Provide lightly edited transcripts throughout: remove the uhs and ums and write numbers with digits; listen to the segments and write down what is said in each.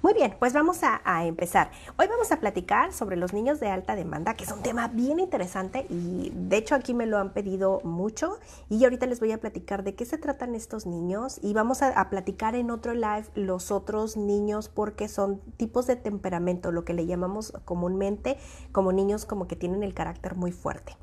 Muy bien, pues vamos a empezar. Hoy vamos a platicar sobre los niños de alta demanda, que es un tema bien interesante y de hecho aquí me lo han pedido mucho y ahorita les voy a platicar de qué se tratan estos niños y vamos a platicar en otro live los otros niños porque son tipos de temperamento, lo que le llamamos comúnmente como niños como que tienen el carácter muy fuerte.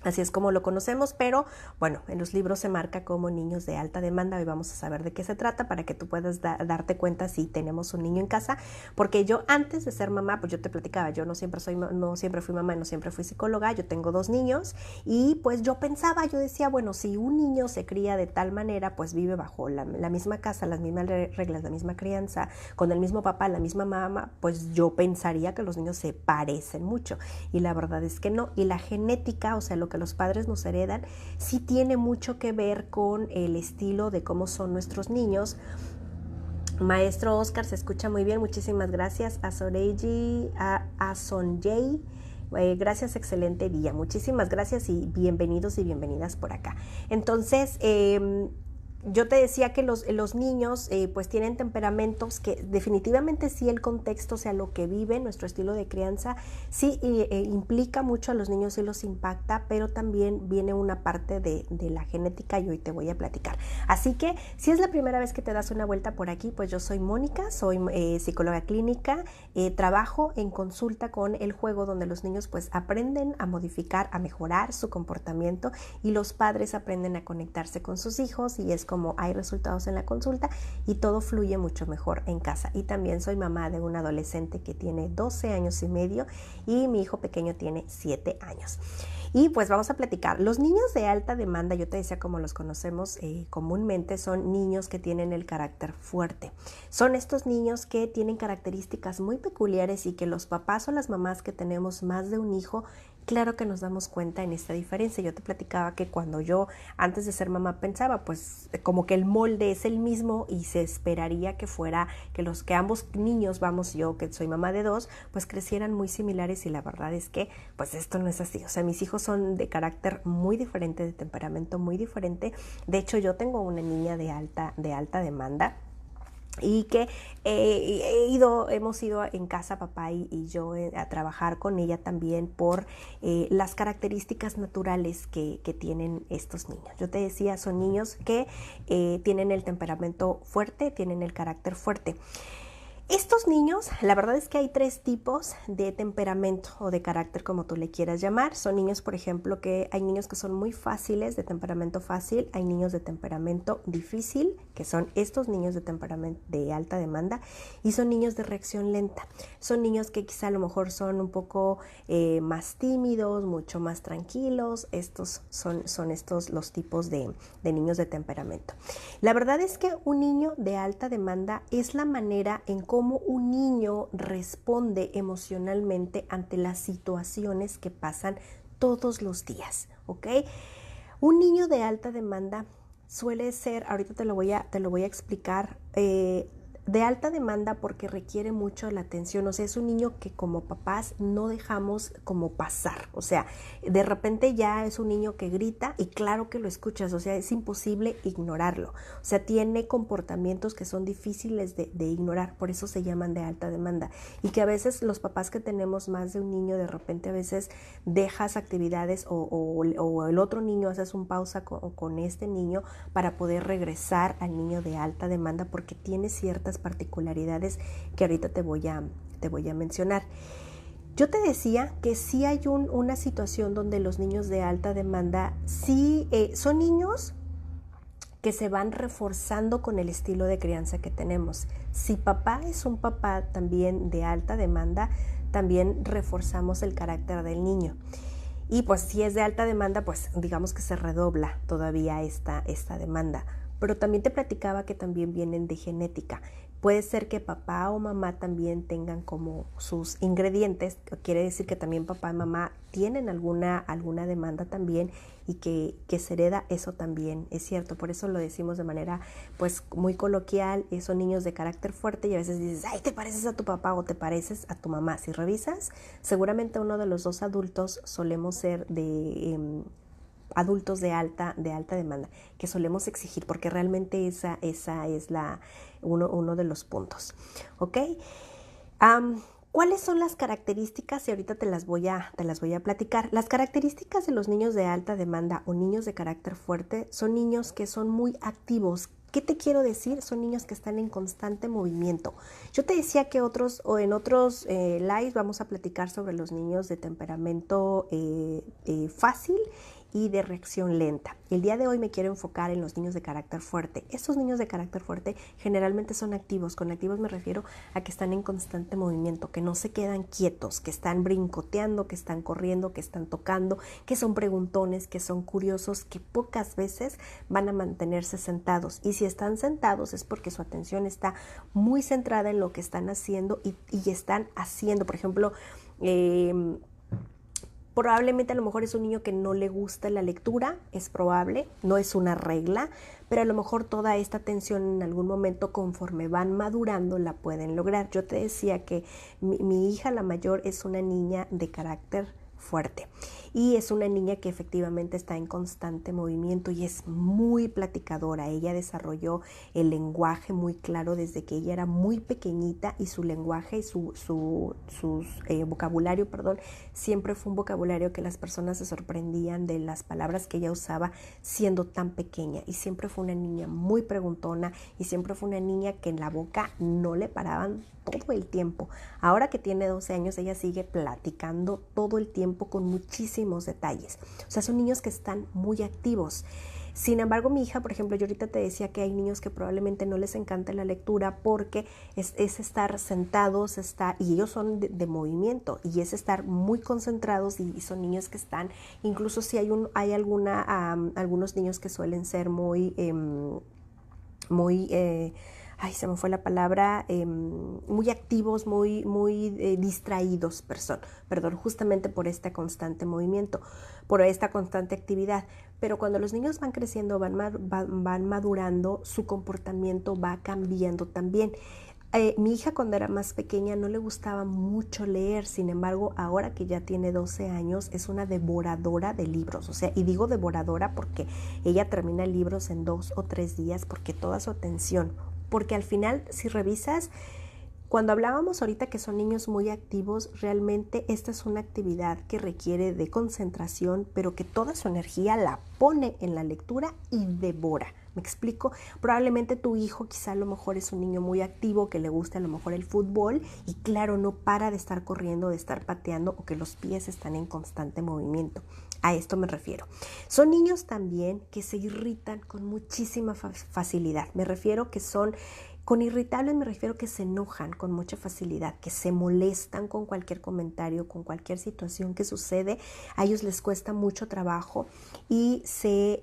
Así es como lo conocemos, pero bueno, en los libros se marca como niños de alta demanda. Hoy vamos a saber de qué se trata para que tú puedas darte cuenta si tenemos un niño en casa, porque yo antes de ser mamá, pues yo te platicaba, yo no siempre fui mamá, no siempre fui psicóloga, yo tengo 2 niños y pues yo pensaba, yo decía, bueno, si un niño se cría de tal manera, pues vive bajo la misma casa, las mismas reglas, la misma crianza, con el mismo papá, la misma mamá, pues yo pensaría que los niños se parecen mucho y la verdad es que no, y la genética, o sea, lo que los padres nos heredan, sí tiene mucho que ver con el estilo de cómo son nuestros niños. Maestro Oscar, se escucha muy bien, muchísimas gracias. A Soreji, a Sonjay, gracias, excelente día. Muchísimas gracias y bienvenidos y bienvenidas por acá. Entonces, yo te decía que los niños pues tienen temperamentos que definitivamente sí el contexto, o sea, lo que viven, nuestro estilo de crianza, sí implica mucho a los niños y los impacta, pero también viene una parte de la genética y hoy te voy a platicar. Así que si es la primera vez que te das una vuelta por aquí, pues yo soy Mónica, soy psicóloga clínica, trabajo en consulta con el juego donde los niños pues aprenden a modificar, a mejorar su comportamiento y los padres aprenden a conectarse con sus hijos y es como hay resultados en la consulta y todo fluye mucho mejor en casa. Y también soy mamá de un adolescente que tiene 12 años y medio y mi hijo pequeño tiene 7 años. Y pues vamos a platicar. Los niños de alta demanda, yo te decía como los conocemos comúnmente, son niños que tienen el carácter fuerte. Son estos niños que tienen características muy peculiares y que los papás o las mamás que tenemos más de un hijo, claro que nos damos cuenta en esta diferencia. Yo te platicaba que cuando yo antes de ser mamá pensaba pues como que el molde es el mismo y se esperaría que fuera que ambos niños, vamos, yo que soy mamá de 2, pues crecieran muy similares y la verdad es que pues esto no es así. O sea, mis hijos son de carácter muy diferente, de temperamento muy diferente. De hecho, yo tengo una niña de alta demanda y que hemos ido en casa papá y yo a trabajar con ella también por las características naturales que tienen estos niños. Yo te decía, son niños que tienen el temperamento fuerte, tienen el carácter fuerte. Estos niños, la verdad es que hay 3 tipos de temperamento o de carácter, como tú le quieras llamar. Son niños, por ejemplo, que hay niños que son muy fáciles, de temperamento fácil, hay niños de temperamento difícil, que son estos niños de temperamento de alta demanda, y son niños de reacción lenta. Son niños que quizá a lo mejor son un poco más tímidos, mucho más tranquilos. Estos son estos los tipos de niños de temperamento. La verdad es que un niño de alta demanda es la manera en cómo un niño responde emocionalmente ante las situaciones que pasan todos los días, ¿ok? Un niño de alta demanda suele ser, ahorita te lo voy a explicar, de alta demanda porque requiere mucho la atención. O sea, es un niño que como papás no dejamos como pasar. O sea, de repente ya es un niño que grita y claro que lo escuchas. O sea, es imposible ignorarlo. O sea, tiene comportamientos que son difíciles de ignorar. Por eso se llaman de alta demanda. Y que a veces los papás que tenemos más de un niño, de repente a veces dejas actividades o el otro niño, haces un pausa con este niño para poder regresar al niño de alta demanda porque tiene ciertas particularidades que ahorita te voy a mencionar. Yo te decía que sí hay una situación donde los niños de alta demanda sí son niños que se van reforzando con el estilo de crianza que tenemos. Si papá es un papá también de alta demanda, también reforzamos el carácter del niño. Y pues si es de alta demanda, pues digamos que se redobla todavía esta demanda. Pero también te platicaba que también vienen de genética. Puede ser que papá o mamá también tengan como sus ingredientes, quiere decir que también papá y mamá tienen alguna demanda también y que se hereda, eso también es cierto. Por eso lo decimos de manera pues muy coloquial, son niños de carácter fuerte y a veces dices, ay, te pareces a tu papá o te pareces a tu mamá. Si revisas, seguramente uno de los 2 adultos solemos ser de adultos de alta demanda, que solemos exigir, porque realmente esa es uno de los puntos. ¿Ok? ¿Cuáles son las características? Y ahorita te las voy a platicar. Las características de los niños de alta demanda o niños de carácter fuerte son niños que son muy activos. ¿Qué te quiero decir? Son niños que están en constante movimiento. Yo te decía que en otros lives vamos a platicar sobre los niños de temperamento fácil y de reacción lenta. El día de hoy me quiero enfocar en los niños de carácter fuerte. Estos niños de carácter fuerte generalmente son activos. Con activos me refiero a que están en constante movimiento, que no se quedan quietos, que están brincoteando, que están corriendo, que están tocando, que son preguntones, que son curiosos, que pocas veces van a mantenerse sentados. Y si están sentados es porque su atención está muy centrada en lo que están haciendo y están haciendo. Por ejemplo, probablemente a lo mejor es un niño que no le gusta la lectura, es probable, no es una regla, pero a lo mejor toda esta atención en algún momento conforme van madurando la pueden lograr. Yo te decía que mi hija, la mayor, es una niña de carácter fuerte y es una niña que efectivamente está en constante movimiento y es muy platicadora. Ella desarrolló el lenguaje muy claro desde que ella era muy pequeñita y su lenguaje y su vocabulario, siempre fue un vocabulario que las personas se sorprendían de las palabras que ella usaba siendo tan pequeña, y siempre fue una niña muy preguntona y siempre fue una niña que en la boca no le paraban todo el tiempo. Ahora que tiene 12 años, ella sigue platicando todo el tiempo con muchísimos detalles. O sea, son niños que están muy activos. Sin embargo, mi hija, por ejemplo, yo ahorita te decía que hay niños que probablemente no les encanta la lectura porque es estar sentados, y ellos son de movimiento, y es estar muy concentrados, y son niños que están, incluso si hay algunos niños que suelen ser se me fue la palabra, muy activos, muy distraídos, perdón, justamente por este constante movimiento, por esta constante actividad. Pero cuando los niños van creciendo, van madurando, su comportamiento va cambiando también. Mi hija cuando era más pequeña no le gustaba mucho leer, sin embargo, ahora que ya tiene 12 años es una devoradora de libros. O sea, y digo devoradora porque ella termina libros en 2 o 3 días, porque toda su atención, porque al final, si revisas, cuando hablábamos ahorita que son niños muy activos, realmente esta es una actividad que requiere de concentración, pero que toda su energía la pone en la lectura y devora. ¿Me explico? Probablemente tu hijo quizá a lo mejor es un niño muy activo, que le gusta a lo mejor el fútbol, y claro, no para de estar corriendo, de estar pateando, o que los pies están en constante movimiento. A esto me refiero. Son niños también que se irritan con muchísima facilidad. Con irritables me refiero que se enojan con mucha facilidad, que se molestan con cualquier comentario, con cualquier situación que sucede. A ellos les cuesta mucho trabajo y se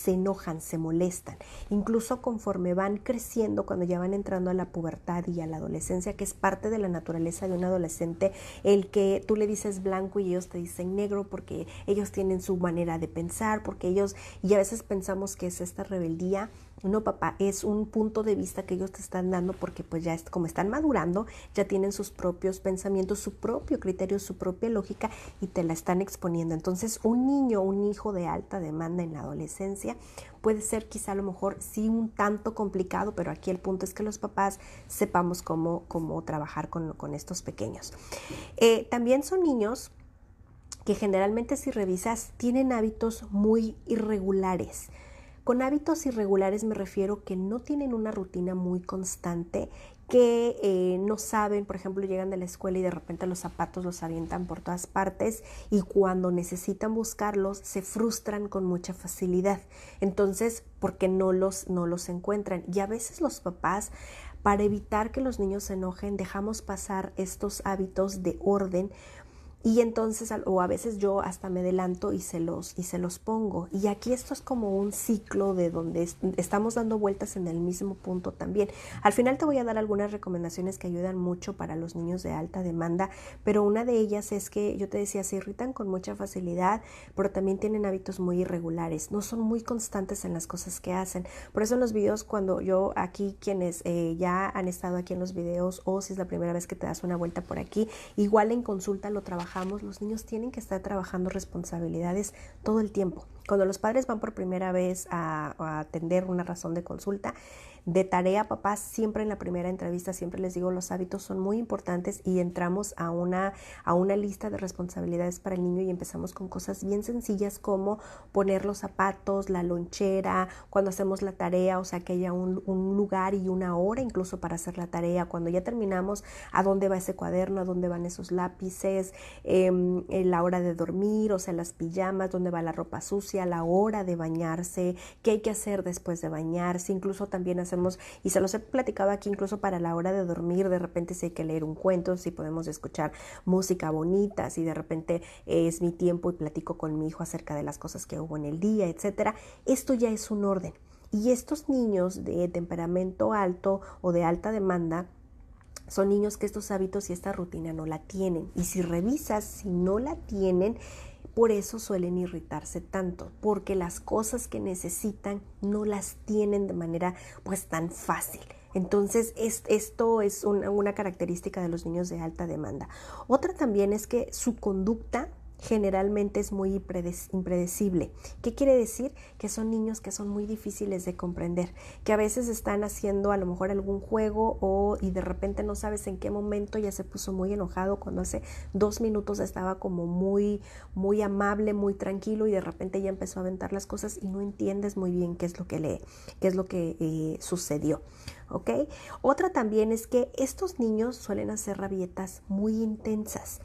enojan, se molestan. Incluso conforme van creciendo, cuando ya van entrando a la pubertad y a la adolescencia, que es parte de la naturaleza de un adolescente, el que tú le dices blanco y ellos te dicen negro, porque ellos tienen su manera de pensar, y a veces pensamos que es esta rebeldía. No, papá, es un punto de vista que ellos te están dando, porque pues ya como están madurando, ya tienen sus propios pensamientos, su propio criterio, su propia lógica, y te la están exponiendo. Entonces, un hijo de alta demanda en la adolescencia puede ser quizá a lo mejor sí un tanto complicado, pero aquí el punto es que los papás sepamos cómo trabajar con estos pequeños. También son niños que generalmente, si revisas, tienen hábitos muy irregulares. Con hábitos irregulares me refiero que no tienen una rutina muy constante, que no saben, por ejemplo, llegan de la escuela y de repente los zapatos los avientan por todas partes, y cuando necesitan buscarlos se frustran con mucha facilidad. Entonces, porque no los encuentran. Y a veces los papás, para evitar que los niños se enojen, dejamos pasar estos hábitos de orden. Y entonces, o a veces yo hasta me adelanto y se los pongo. Y aquí esto es como un ciclo de donde estamos dando vueltas en el mismo punto también. Al final te voy a dar algunas recomendaciones que ayudan mucho para los niños de alta demanda, pero una de ellas es que yo te decía, se irritan con mucha facilidad, pero también tienen hábitos muy irregulares. No son muy constantes en las cosas que hacen. Por eso en los videos, cuando yo aquí, quienes ya han estado aquí en los videos, o si es la primera vez que te das una vuelta por aquí, igual en consulta lo trabajamos. Los niños tienen que estar trabajando responsabilidades todo el tiempo. Cuando los padres van por primera vez a atender una razón de consulta, de tarea, papás, siempre en la primera entrevista, siempre les digo, los hábitos son muy importantes y entramos a una lista de responsabilidades para el niño y empezamos con cosas bien sencillas como poner los zapatos, la lonchera, cuando hacemos la tarea, o sea, que haya un lugar y una hora incluso para hacer la tarea. Cuando ya terminamos, a dónde va ese cuaderno, a dónde van esos lápices, la hora de dormir, o sea, las pijamas, dónde va la ropa sucia, la hora de bañarse, qué hay que hacer después de bañarse, incluso también hacemos, y se los he platicado aquí, incluso para la hora de dormir, de repente si hay que leer un cuento, si podemos escuchar música bonita, si de repente es mi tiempo y platico con mi hijo acerca de las cosas que hubo en el día, etcétera. Esto ya es un orden. Y estos niños de temperamento alto o de alta demanda son niños que estos hábitos y esta rutina no la tienen. Y si revisas, si no la tienen, por eso suelen irritarse tanto, porque las cosas que necesitan no las tienen de manera pues tan fácil. Entonces esto es una característica de los niños de alta demanda. Otra también es que su conducta generalmente es muy impredecible. ¿Qué quiere decir? Que son niños que son muy difíciles de comprender, que a veces están haciendo a lo mejor algún juego y de repente no sabes en qué momento ya se puso muy enojado cuando hace 2 minutos estaba como muy amable, muy tranquilo y de repente ya empezó a aventar las cosas y no entiendes muy bien qué es lo que sucedió. ¿Ok? Otra también es que estos niños suelen hacer rabietas muy intensas.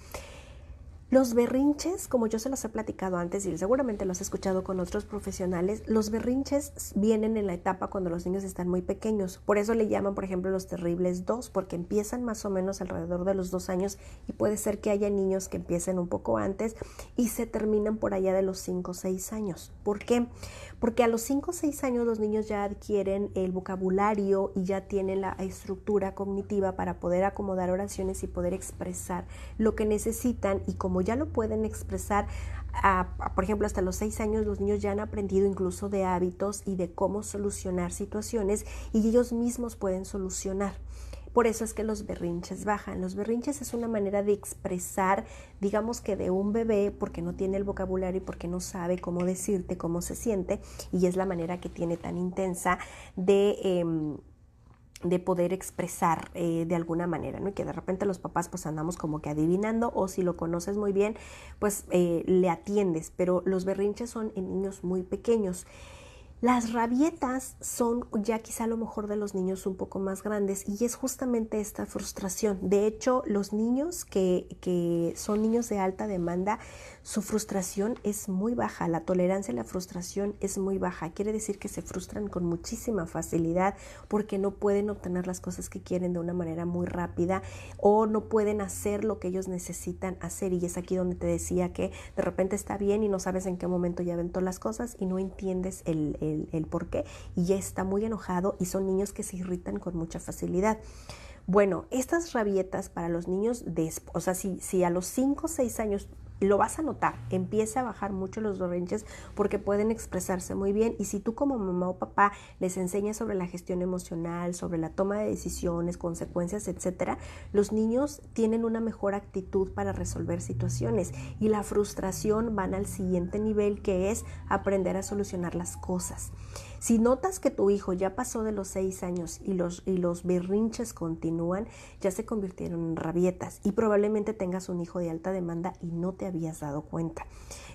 Los berrinches, como yo se los he platicado antes y seguramente los he escuchado con otros profesionales, los berrinches vienen en la etapa cuando los niños están muy pequeños. Por eso le llaman, por ejemplo, los terribles 2, porque empiezan más o menos alrededor de los 2 años y puede ser que haya niños que empiecen un poco antes y se terminan por allá de los 5 o 6 años. ¿Por qué? Porque a los 5 o 6 años los niños ya adquieren el vocabulario y ya tienen la estructura cognitiva para poder acomodar oraciones y poder expresar lo que necesitan, y como ya lo pueden expresar, por ejemplo, hasta los 6 años los niños ya han aprendido incluso de hábitos y de cómo solucionar situaciones y ellos mismos pueden solucionar. Por eso es que los berrinches bajan. Los berrinches es una manera de expresar, digamos que de un bebé, porque no tiene el vocabulario y porque no sabe cómo decirte cómo se siente, y es la manera que tiene tan intensa de poder expresar de alguna manera, ¿no? Y que de repente los papás pues andamos como que adivinando, o si lo conoces muy bien, pues le atiendes, pero los berrinches son en niños muy pequeños. Las rabietas son ya quizá a lo mejor de los niños un poco más grandes, y es justamente esta frustración. De hecho, los niños que son niños de alta demanda, su frustración es muy baja, la tolerancia a la frustración es muy baja. Quiere decir que se frustran con muchísima facilidad porque no pueden obtener las cosas que quieren de una manera muy rápida, o no pueden hacer lo que ellos necesitan hacer, y es aquí donde te decía que de repente está bien y no sabes en qué momento ya aventó las cosas y no entiendes el por qué, y ya está muy enojado, y son niños que se irritan con mucha facilidad. Bueno, estas rabietas para los niños, o sea, si a los 5 o 6 años lo vas a notar, empieza a bajar mucho los berrinches porque pueden expresarse muy bien, y si tú como mamá o papá les enseñas sobre la gestión emocional, sobre la toma de decisiones, consecuencias, etcétera, los niños tienen una mejor actitud para resolver situaciones, y la frustración van al siguiente nivel, que es aprender a solucionar las cosas. Si notas que tu hijo ya pasó de los 6 años y los berrinches continúan, ya se convirtieron en rabietas, y probablemente tengas un hijo de alta demanda y no te habías dado cuenta.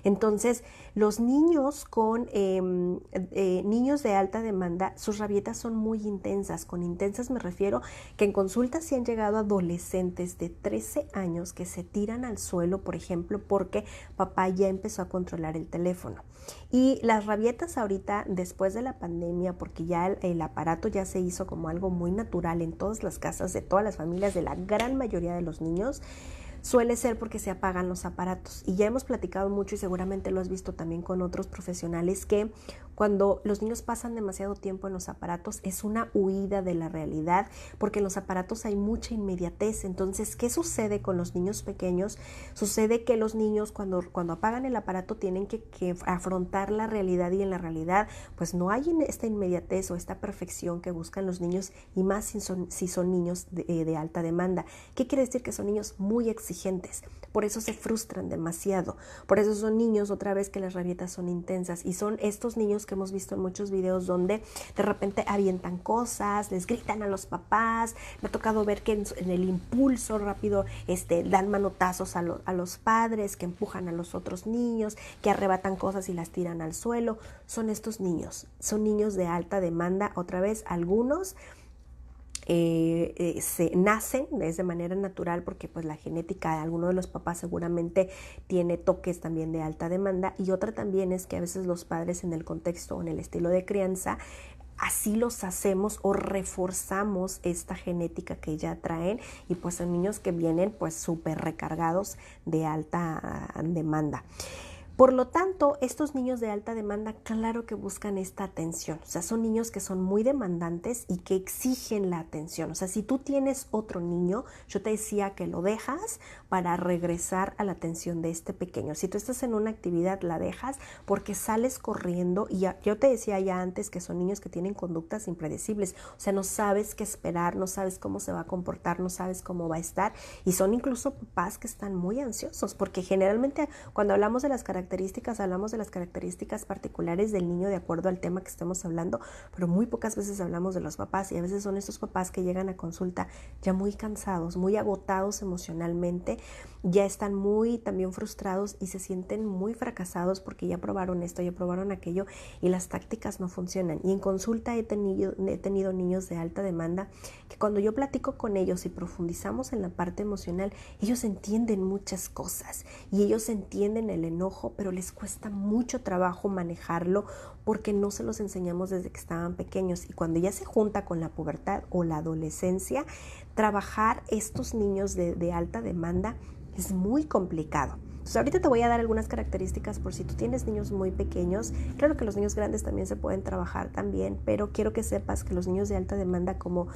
Entonces, los niños niños de alta demanda, sus rabietas son muy intensas. Con intensas me refiero que en consultas sí han llegado adolescentes de 13 años que se tiran al suelo, por ejemplo, porque papá ya empezó a controlar el teléfono. Y las rabietas ahorita, después de la pandemia, porque ya el aparato ya se hizo como algo muy natural en todas las casas, de todas las familias, de la gran mayoría de los niños, suele ser porque se apagan los aparatos. Y ya hemos platicado mucho, y seguramente lo has visto también con otros profesionales, que Cuando los niños pasan demasiado tiempo en los aparatos es una huida de la realidad, porque en los aparatos hay mucha inmediatez. Entonces, ¿qué sucede con los niños pequeños? Sucede que los niños cuando apagan el aparato tienen que afrontar la realidad, y en la realidad pues no hay esta inmediatez o esta perfección que buscan los niños, y más si son niños de alta demanda. ¿Qué quiere decir? Que son niños muy exigentes, por eso se frustran demasiado, por eso son niños otra vez que las rabietas son intensas, y son estos niños que hemos visto en muchos videos donde de repente avientan cosas, les gritan a los papás. Me ha tocado ver que en el impulso rápido dan manotazos a los padres, que empujan a los otros niños, que arrebatan cosas y las tiran al suelo. Son estos niños, son niños de alta demanda. Otra vez, algunos se nacen de manera natural, porque pues la genética de alguno de los papás seguramente tiene toques también de alta demanda, y otra también es que a veces los padres en el contexto o en el estilo de crianza así los hacemos o reforzamos esta genética que ya traen, y pues son niños que vienen pues súper recargados de alta demanda. Por lo tanto, estos niños de alta demanda, claro que buscan esta atención. O sea, son niños que son muy demandantes y que exigen la atención. O sea, si tú tienes otro niño, yo te decía que lo dejas para regresar a la atención de este pequeño. Si tú estás en una actividad, la dejas porque sales corriendo, y yo te decía ya antes que son niños que tienen conductas impredecibles. O sea, no sabes qué esperar, no sabes cómo se va a comportar, no sabes cómo va a estar, y son incluso papás que están muy ansiosos, porque generalmente cuando hablamos de las características, hablamos de las características particulares del niño de acuerdo al tema que estemos hablando, pero muy pocas veces hablamos de los papás, y a veces son estos papás que llegan a consulta ya muy cansados, muy agotados emocionalmente, ya están muy también frustrados y se sienten muy fracasados porque ya probaron esto, ya probaron aquello, y las tácticas no funcionan. Y en consulta he tenido niños de alta demanda que cuando yo platico con ellos y profundizamos en la parte emocional, ellos entienden muchas cosas y ellos entienden el enojo, pero les cuesta mucho trabajo manejarlo porque no se los enseñamos desde que estaban pequeños. Y cuando ya se junta con la pubertad o la adolescencia, trabajar estos niños de alta demanda es muy complicado. Entonces, ahorita te voy a dar algunas características por si tú tienes niños muy pequeños. Claro que los niños grandes también se pueden trabajar también, pero quiero que sepas que los niños de alta demanda, como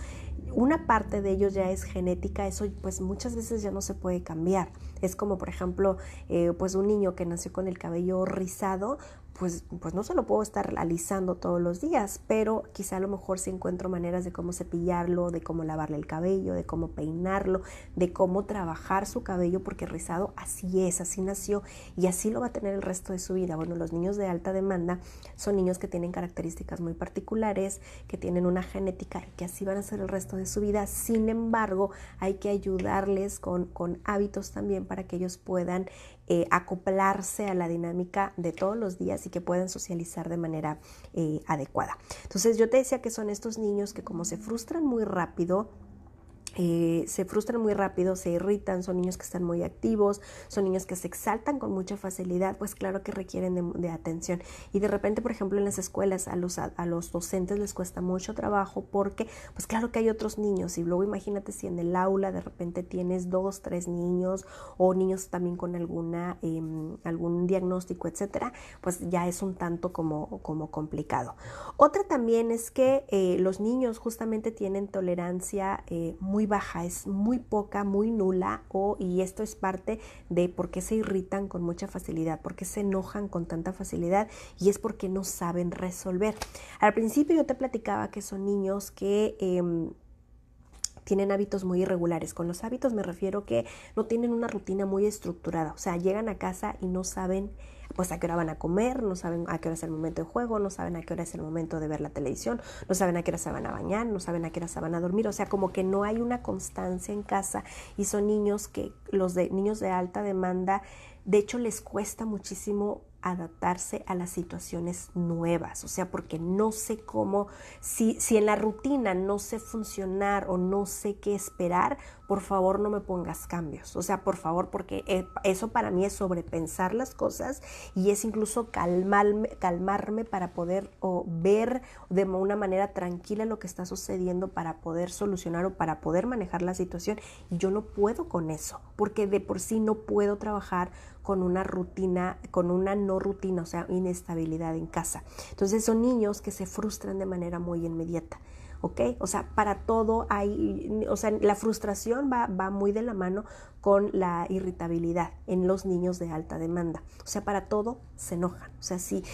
una parte de ellos ya es genética, eso pues muchas veces ya no se puede cambiar. Es como, por ejemplo, pues un niño que nació con el cabello rizado, pues no se lo puedo estar alisando todos los días, pero quizá a lo mejor sí encuentro maneras de cómo cepillarlo, de cómo lavarle el cabello, de cómo peinarlo, de cómo trabajar su cabello, porque rizado así es, así nació y así lo va a tener el resto de su vida. Bueno, los niños de alta demanda son niños que tienen características muy particulares, que tienen una genética y que así van a ser el resto de su vida. Sin embargo, hay que ayudarles con hábitos también para que ellos puedan acoplarse a la dinámica de todos los días y que puedan socializar de manera adecuada. Entonces yo te decía que son estos niños que como se frustran muy rápido, se irritan, son niños que están muy activos, son niños que se exaltan con mucha facilidad, pues claro que requieren de atención. Y de repente, por ejemplo, en las escuelas a los docentes les cuesta mucho trabajo porque, pues claro que hay otros niños, y luego imagínate si en el aula de repente tienes 2, 3 niños o niños también con algún diagnóstico, etcétera, pues ya es un tanto como complicado. Otra también es que los niños justamente tienen tolerancia muy baja, es muy poca, muy nula, y esto es parte de por qué se irritan con mucha facilidad, por qué se enojan con tanta facilidad, y es porque no saben resolver. Al principio yo te platicaba que son niños que tienen hábitos muy irregulares. Con los hábitos me refiero que no tienen una rutina muy estructurada, o sea, llegan a casa y no saben pues a qué hora van a comer, no saben a qué hora es el momento de juego, no saben a qué hora es el momento de ver la televisión, no saben a qué hora se van a bañar, no saben a qué hora se van a dormir, o sea, como que no hay una constancia en casa, y son niños que niños de alta demanda, de hecho les cuesta muchísimo adaptarse a las situaciones nuevas, o sea, porque no sé cómo, si en la rutina no sé funcionar o no sé qué esperar, por favor no me pongas cambios, o sea, por favor, porque eso para mí es sobrepensar las cosas y es incluso calmarme para poder ver de una manera tranquila lo que está sucediendo para poder solucionar o para poder manejar la situación, y yo no puedo con eso, porque de por sí no puedo trabajar con una rutina, con una no rutina, o sea, inestabilidad en casa. Entonces son niños que se frustran de manera muy inmediata. ¿Ok? O sea, para todo hay, o sea, la frustración va muy de la mano con la irritabilidad en los niños de alta demanda. O sea, para todo se enojan. O sea, si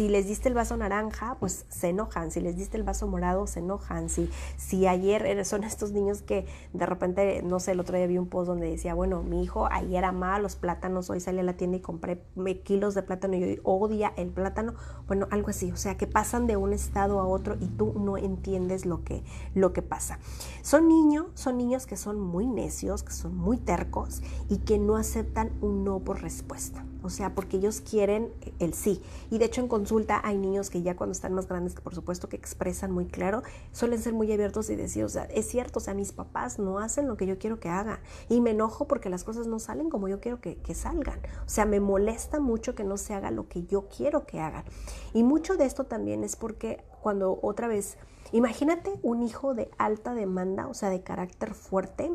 les diste el vaso naranja, pues se enojan. Si les diste el vaso morado, se enojan. Si ayer son estos niños que de repente, no sé, el otro día vi un post donde decía, bueno, mi hijo ayer amaba los plátanos, hoy salí a la tienda y compré kilos de plátano y hoy odia el plátano. Bueno, algo así. O sea, que pasan de un estado a otro y tú no entiendes lo que pasa. Son niños que son muy necios, que son muy tercos y que no aceptan un no por respuesta. O sea, porque ellos quieren el sí. Y de hecho en consulta hay niños que ya cuando están más grandes, que por supuesto que expresan muy claro, suelen ser muy abiertos y decir, o sea, es cierto, o sea, mis papás no hacen lo que yo quiero que hagan. Y me enojo porque las cosas no salen como yo quiero que salgan. O sea, me molesta mucho que no se haga lo que yo quiero que hagan. Y mucho de esto también es porque cuando otra vez, imagínate un hijo de alta demanda, o sea, de carácter fuerte,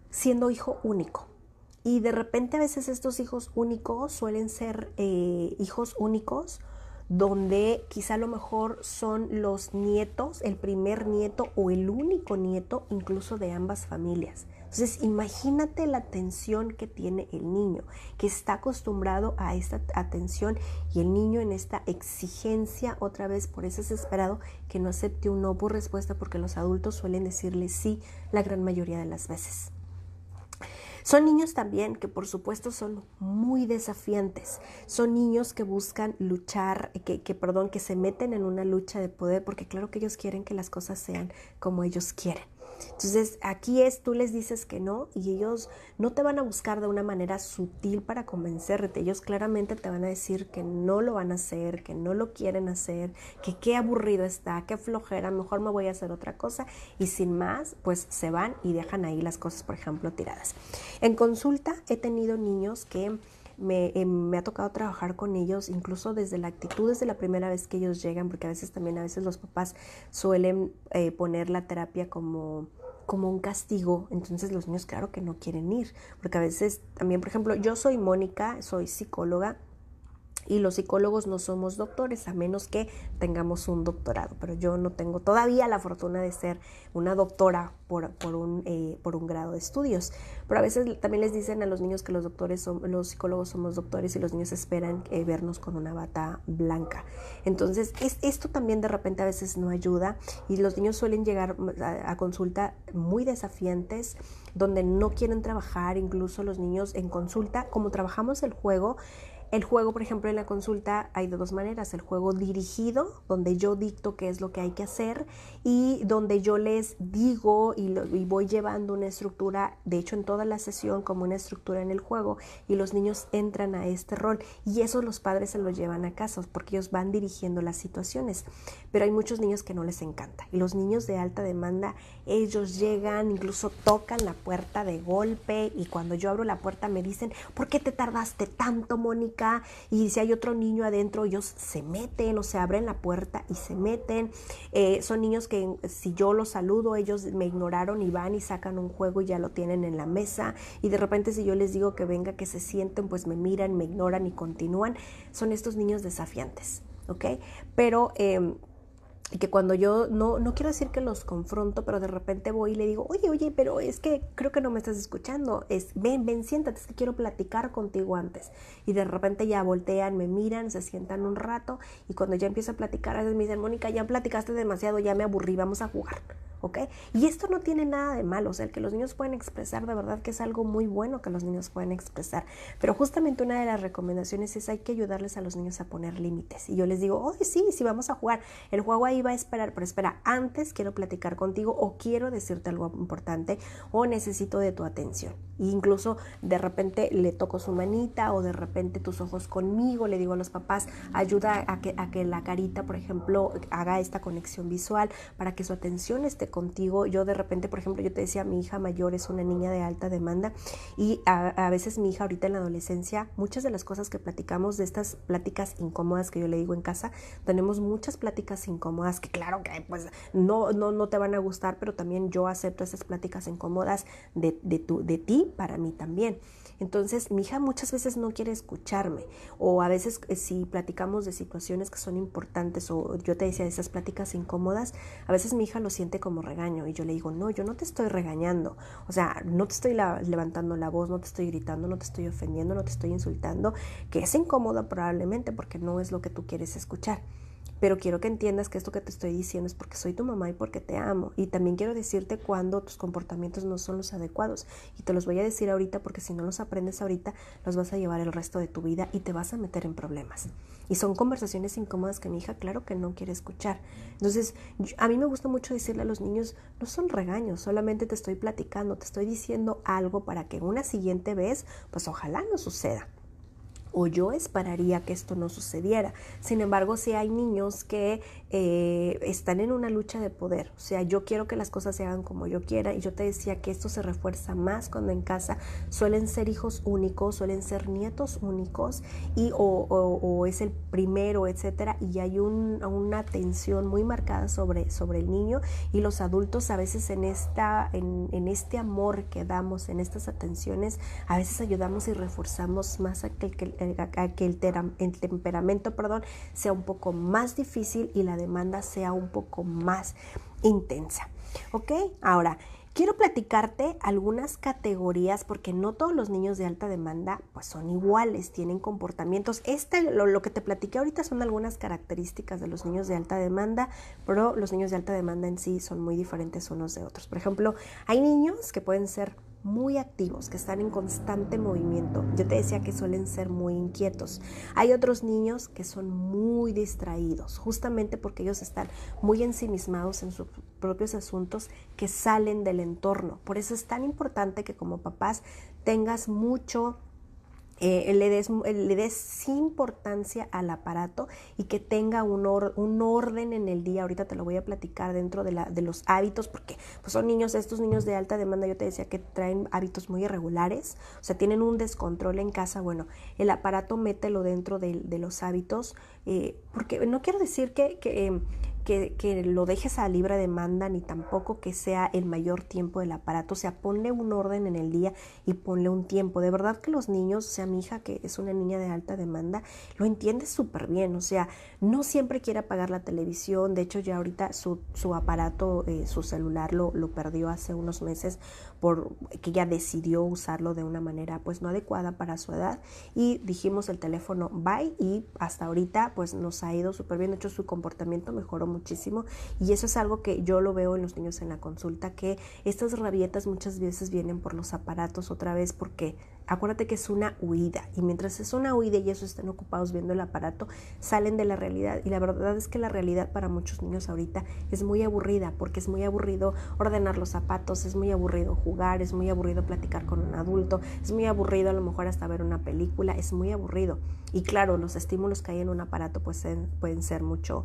siendo hijo único. Y de repente a veces estos hijos únicos suelen ser hijos únicos donde quizá a lo mejor son los nietos, el primer nieto o el único nieto incluso de ambas familias. Entonces imagínate la atención que tiene el niño, que está acostumbrado a esta atención y el niño en esta exigencia otra vez, por eso es esperado que no acepte un no por respuesta porque los adultos suelen decirle sí la gran mayoría de las veces. Son niños también que por supuesto son muy desafiantes, son niños que buscan luchar, que se meten en una lucha de poder porque claro que ellos quieren que las cosas sean como ellos quieren. Entonces aquí tú les dices que no y ellos no te van a buscar de una manera sutil para convencerte, ellos claramente te van a decir que no lo van a hacer, que no lo quieren hacer, que qué aburrido está, qué flojera, mejor me voy a hacer otra cosa y sin más pues se van y dejan ahí las cosas, por ejemplo, tiradas. En consulta he tenido niños que me ha tocado trabajar con ellos, incluso desde la actitud, desde la primera vez que ellos llegan, porque a veces los papás suelen poner la terapia como un castigo, entonces los niños claro que no quieren ir, porque a veces también, por ejemplo, yo soy Mónica, soy psicóloga, y los psicólogos no somos doctores a menos que tengamos un doctorado, pero yo no tengo todavía la fortuna de ser una doctora por un grado de estudios, pero a veces también les dicen a los niños que los psicólogos somos doctores y los niños esperan vernos con una bata blanca. Entonces esto también de repente a veces no ayuda y los niños suelen llegar a consulta muy desafiantes donde no quieren trabajar, incluso los niños en consulta, como trabajamos el juego, por ejemplo, en la consulta hay de dos maneras, el juego dirigido, donde yo dicto qué es lo que hay que hacer y donde yo les digo y voy llevando una estructura, de hecho en toda la sesión como una estructura en el juego y los niños entran a este rol y eso los padres se lo llevan a casa porque ellos van dirigiendo las situaciones, pero hay muchos niños que no les encanta y los niños de alta demanda, ellos llegan, incluso tocan la puerta de golpe y cuando yo abro la puerta me dicen, ¿por qué te tardaste tanto, Mónica? Y si hay otro niño adentro, ellos se meten o se abren la puerta y se meten. Son niños que si yo los saludo, ellos me ignoraron y van y sacan un juego y ya lo tienen en la mesa. Y de repente si yo les digo que venga, que se sienten, pues me miran, me ignoran y continúan. Son estos niños desafiantes, ¿ok? Pero que cuando yo, no quiero decir que los confronto, pero de repente voy y le digo, oye, pero es que creo que no me estás escuchando, ven, siéntate, es que quiero platicar contigo antes. Y de repente ya voltean, me miran, se sientan un rato y cuando ya empiezo a platicar, a veces me dicen, Mónica, ya platicaste demasiado, ya me aburrí, vamos a jugar. ¿Ok? Y esto no tiene nada de malo, o sea, el que los niños pueden expresar, de verdad que es algo muy bueno que los niños pueden expresar, pero justamente una de las recomendaciones es hay que ayudarles a los niños a poner límites, y yo les digo, sí, vamos a jugar, el juego ahí va a esperar, pero espera, antes quiero platicar contigo, o quiero decirte algo importante, o necesito de tu atención, e incluso de repente le toco su manita, o de repente tus ojos conmigo, le digo a los papás, ayuda a que la carita, por ejemplo, haga esta conexión visual, para que su atención esté contigo. Yo de repente, por ejemplo, yo te decía, mi hija mayor es una niña de alta demanda y a veces mi hija ahorita en la adolescencia, muchas de las cosas que platicamos, de estas pláticas incómodas que yo le digo en casa, tenemos muchas pláticas incómodas que claro que pues no te van a gustar, pero también yo acepto esas pláticas incómodas de ti y para mí también. Entonces, mi hija muchas veces no quiere escucharme, o a veces si platicamos de situaciones que son importantes, o yo te decía de esas pláticas incómodas, a veces mi hija lo siente como regaño y yo le digo, no, yo no te estoy regañando, o sea, no te estoy levantando la voz, no te estoy gritando, no te estoy ofendiendo, no te estoy insultando, que es incómodo probablemente porque no es lo que tú quieres escuchar. Pero quiero que entiendas que esto que te estoy diciendo es porque soy tu mamá y porque te amo. Y también quiero decirte cuando tus comportamientos no son los adecuados. Y te los voy a decir ahorita porque si no los aprendes ahorita, los vas a llevar el resto de tu vida y te vas a meter en problemas. Y son conversaciones incómodas que mi hija, claro que no quiere escuchar. Entonces, a mí me gusta mucho decirle a los niños, no son regaños, solamente te estoy platicando, te estoy diciendo algo para que una siguiente vez, pues ojalá no suceda. O yo esperaría que esto no sucediera. Sin embargo, sí hay niños que están en una lucha de poder. O sea, yo quiero que las cosas se hagan como yo quiera, y yo te decía que esto se refuerza más cuando en casa suelen ser hijos únicos, suelen ser nietos únicos, y o es el primero, etcétera, y hay una tensión muy marcada sobre el niño, y los adultos a veces en este amor que damos, en estas atenciones, a veces ayudamos y reforzamos más a que el temperamento, sea un poco más difícil y la demanda sea un poco más intensa. ¿Ok? Ahora, quiero platicarte algunas categorías porque no todos los niños de alta demanda pues son iguales, tienen comportamientos. Lo que te platiqué ahorita son algunas características de los niños de alta demanda, pero los niños de alta demanda en sí son muy diferentes unos de otros. Por ejemplo, hay niños que pueden ser muy activos, que están en constante movimiento. Yo te decía que suelen ser muy inquietos. Hay otros niños que son muy distraídos, justamente porque ellos están muy ensimismados en sus propios asuntos que salen del entorno. Por eso es tan importante que como papás tengas mucho le des importancia al aparato y que tenga un orden en el día. Ahorita te lo voy a platicar dentro de los hábitos, porque pues son estos niños de alta demanda, yo te decía que traen hábitos muy irregulares, o sea, tienen un descontrol en casa. Bueno, el aparato mételo dentro de los hábitos, porque no quiero decir que lo dejes a libre demanda, ni tampoco que sea el mayor tiempo del aparato. O sea, ponle un orden en el día y ponle un tiempo. De verdad que los niños, o sea, mi hija, que es una niña de alta demanda, lo entiende súper bien. O sea, no siempre quiere apagar la televisión. De hecho, ya ahorita su aparato, su celular lo perdió hace unos meses porque ella decidió usarlo de una manera pues no adecuada para su edad, y dijimos el teléfono bye, y hasta ahorita pues nos ha ido súper bien. De hecho, su comportamiento mejoró muchísimo, y eso es algo que yo lo veo en los niños en la consulta, que estas rabietas muchas veces vienen por los aparatos otra vez, porque acuérdate que es una huida, y mientras es una huida y ellos están ocupados viendo el aparato, salen de la realidad. Y la verdad es que la realidad para muchos niños ahorita es muy aburrida, porque es muy aburrido ordenar los zapatos, es muy aburrido jugar, es muy aburrido platicar con un adulto, es muy aburrido a lo mejor hasta ver una película, es muy aburrido. Y claro, los estímulos que hay en un aparato pues pueden ser mucho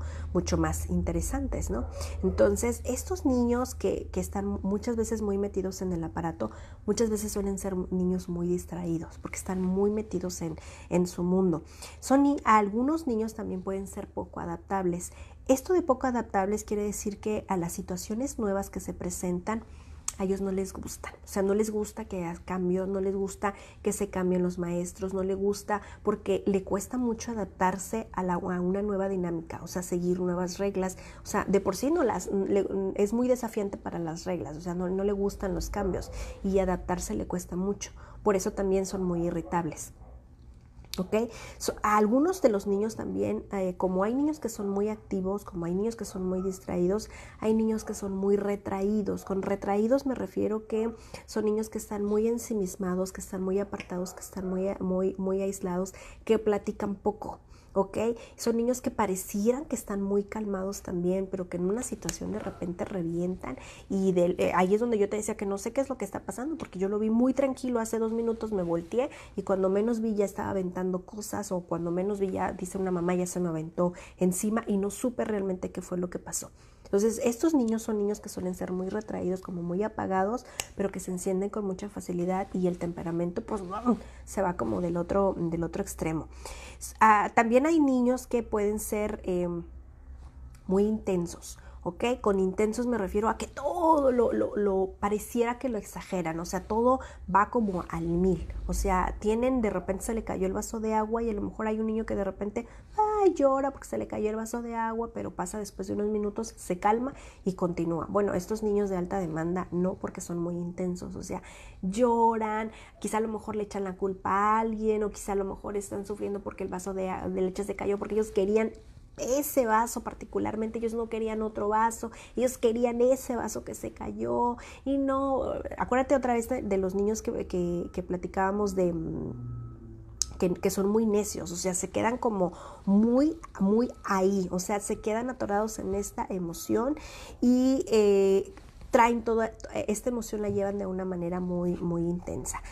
más interesantes, ¿no? Entonces, estos niños que están muchas veces muy metidos en el aparato, muchas veces suelen ser niños muy distraídos, porque están muy metidos en su mundo. Algunos niños también pueden ser poco adaptables. Esto de poco adaptables quiere decir que a las situaciones nuevas que se presentan, a ellos no les gustan. O sea, no les gusta que haya cambios, no les gusta que se cambien los maestros, no les gusta porque le cuesta mucho adaptarse a una nueva dinámica, o sea, seguir nuevas reglas. O sea, de por sí es muy desafiante para las reglas, o sea, no le gustan los cambios, y adaptarse le cuesta mucho. Por eso también son muy irritables. ¿Ok? A algunos de los niños también, como hay niños que son muy activos, como hay niños que son muy distraídos, hay niños que son muy retraídos. Con retraídos me refiero que son niños que están muy ensimismados, que están muy apartados, que están muy aislados, que platican poco. ¿Ok? Son niños que parecieran que están muy calmados también, pero que en una situación de repente revientan, y ahí es donde yo te decía que no sé qué es lo que está pasando, porque yo lo vi muy tranquilo hace 2 minutos, me volteé y cuando menos vi ya estaba aventando cosas, o cuando menos vi ya, dice una mamá, ya se me aventó encima, y no supe realmente qué fue lo que pasó. Entonces, estos niños son niños que suelen ser muy retraídos, como muy apagados, pero que se encienden con mucha facilidad, y el temperamento pues se va como del otro extremo. También hay niños que pueden ser muy intensos. ¿ok? Con intensos me refiero a que todo lo pareciera que lo exageran, o sea, todo va como al mil, o sea, de repente se le cayó el vaso de agua y a lo mejor hay un niño que de repente, ay, llora porque se le cayó el vaso de agua, pero pasa después de unos minutos, se calma y continúa. Bueno, estos niños de alta demanda no, porque son muy intensos, o sea, lloran, quizá a lo mejor le echan la culpa a alguien o quizá a lo mejor están sufriendo porque el vaso de leche se cayó, porque ellos querían ese vaso particularmente, ellos no querían otro vaso, ellos querían ese vaso que se cayó y no, acuérdate otra vez de los niños que platicábamos que son muy necios, o sea, se quedan como muy ahí, o sea, se quedan atorados en esta emoción y traen toda esta emoción, la llevan de una manera muy intensa.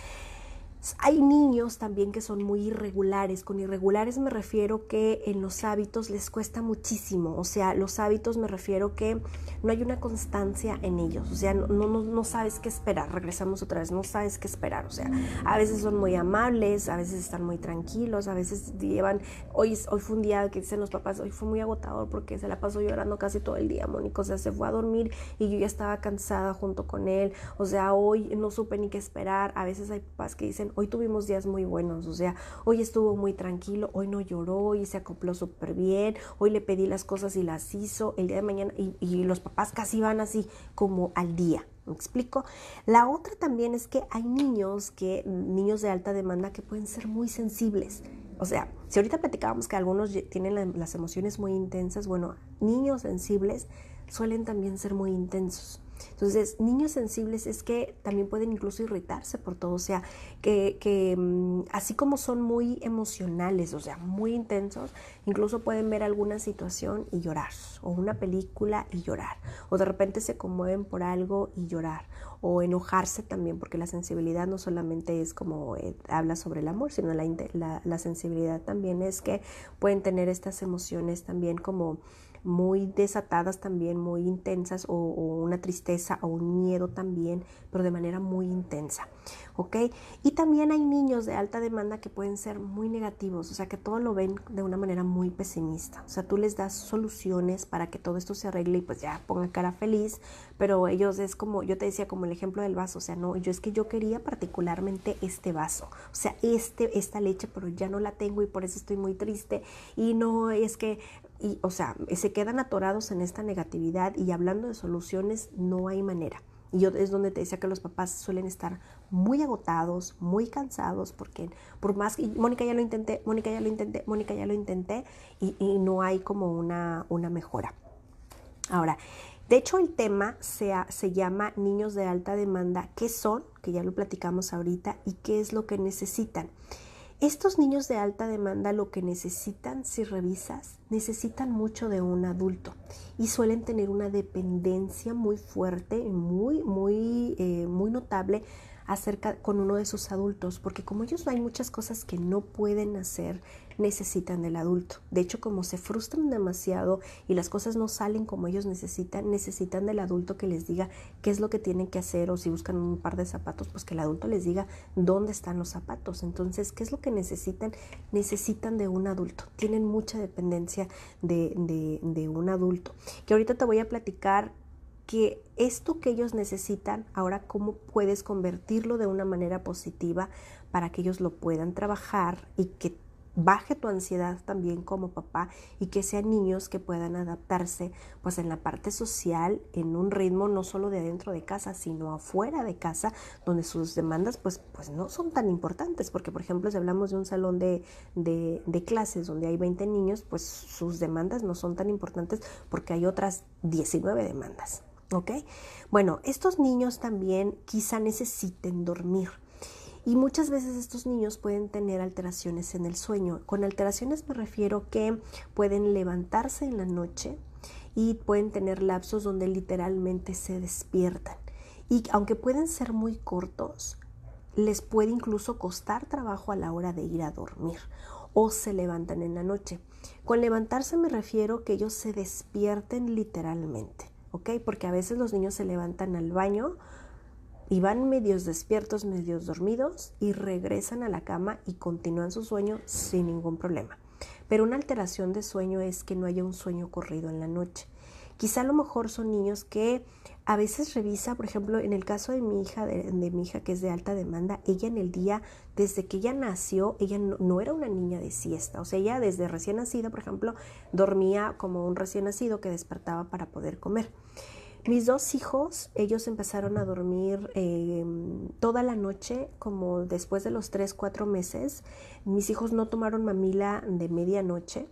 Hay niños también que son muy irregulares. Con irregulares me refiero que en los hábitos les cuesta muchísimo. O sea, los hábitos me refiero que no hay una constancia en ellos. O sea, no sabes qué esperar. Regresamos otra vez, no sabes qué esperar. O sea, a veces son muy amables, a veces están muy tranquilos, a veces llevan... Hoy fue un día que dicen los papás, hoy fue muy agotador porque se la pasó llorando casi todo el día, Mónica. O sea, se fue a dormir y yo ya estaba cansada junto con él. O sea, hoy no supe ni qué esperar. A veces hay papás que dicen, hoy tuvimos días muy buenos, o sea, hoy estuvo muy tranquilo, hoy no lloró y se acopló súper bien, hoy le pedí las cosas y las hizo, el día de mañana, y los papás casi van así como al día. ¿Me explico? La otra también es que hay niños de alta demanda que pueden ser muy sensibles. O sea, si ahorita platicábamos que algunos tienen las emociones muy intensas, bueno, niños sensibles suelen también ser muy intensos. Entonces, niños sensibles es que también pueden incluso irritarse por todo, o sea, que así como son muy emocionales, o sea, muy intensos, incluso pueden ver alguna situación y llorar, o una película y llorar, o de repente se conmueven por algo y llorar, o enojarse también, porque la sensibilidad no solamente es como habla sobre el amor, sino la sensibilidad también es que pueden tener estas emociones también como muy desatadas también, muy intensas, o una tristeza o un miedo también, pero de manera muy intensa, ¿ok? Y también hay niños de alta demanda que pueden ser muy negativos, o sea, que todo lo ven de una manera muy pesimista, o sea, tú les das soluciones para que todo esto se arregle y pues ya ponga cara feliz, pero ellos es como, yo te decía, como el ejemplo del vaso, o sea, no, yo quería particularmente este vaso, o sea, esta leche, pero ya no la tengo y por eso estoy muy triste, y no es que... Y, o sea, se quedan atorados en esta negatividad y hablando de soluciones no hay manera. Y yo es donde te decía que los papás suelen estar muy agotados, muy cansados, porque por más que Mónica ya lo intenté, Mónica ya lo intenté, Mónica ya lo intenté, y no hay como una mejora. Ahora, de hecho el tema se llama niños de alta demanda. ¿Qué son? Que ya lo platicamos ahorita, y qué es lo que necesitan. Estos niños de alta demanda lo que necesitan, si revisas, necesitan mucho de un adulto y suelen tener una dependencia muy fuerte, muy notable con uno de sus adultos, porque como ellos hay muchas cosas que no pueden hacer, necesitan del adulto. De hecho, como se frustran demasiado y las cosas no salen como ellos necesitan del adulto que les diga qué es lo que tienen que hacer, o si buscan un par de zapatos, pues que el adulto les diga dónde están los zapatos. Entonces, ¿qué es lo que necesitan? Necesitan de un adulto. Tienen mucha dependencia de un adulto. Que ahorita te voy a platicar que esto que ellos necesitan, ahora cómo puedes convertirlo de una manera positiva para que ellos lo puedan trabajar y que baje tu ansiedad también como papá, y que sean niños que puedan adaptarse pues en la parte social, en un ritmo no solo de adentro de casa, sino afuera de casa, donde sus demandas pues no son tan importantes, porque por ejemplo si hablamos de un salón de clases donde hay 20 niños, pues sus demandas no son tan importantes porque hay otras 19 demandas, ¿ok? Bueno, estos niños también quizá necesiten dormir. Y muchas veces estos niños pueden tener alteraciones en el sueño. Con alteraciones me refiero que pueden levantarse en la noche y pueden tener lapsos donde literalmente se despiertan. Y aunque pueden ser muy cortos, les puede incluso costar trabajo a la hora de ir a dormir, o se levantan en la noche. Con levantarse me refiero que ellos se despierten literalmente, ¿ok? Porque a veces los niños se levantan al baño y van medios despiertos, medios dormidos, y regresan a la cama y continúan su sueño sin ningún problema. Pero una alteración de sueño es que no haya un sueño corrido en la noche, Quizá a lo mejor son niños que a veces revisa, por ejemplo, en el caso de mi hija, de mi hija que es de alta demanda, ella en el día, desde que ella nació, ella no era una niña de siesta. O sea, ella desde recién nacida, por ejemplo, dormía como un recién nacido que despertaba para poder comer. Mis dos hijos, ellos empezaron a dormir toda la noche, como después de los 3, 4 meses. Mis hijos no tomaron mamila de medianoche.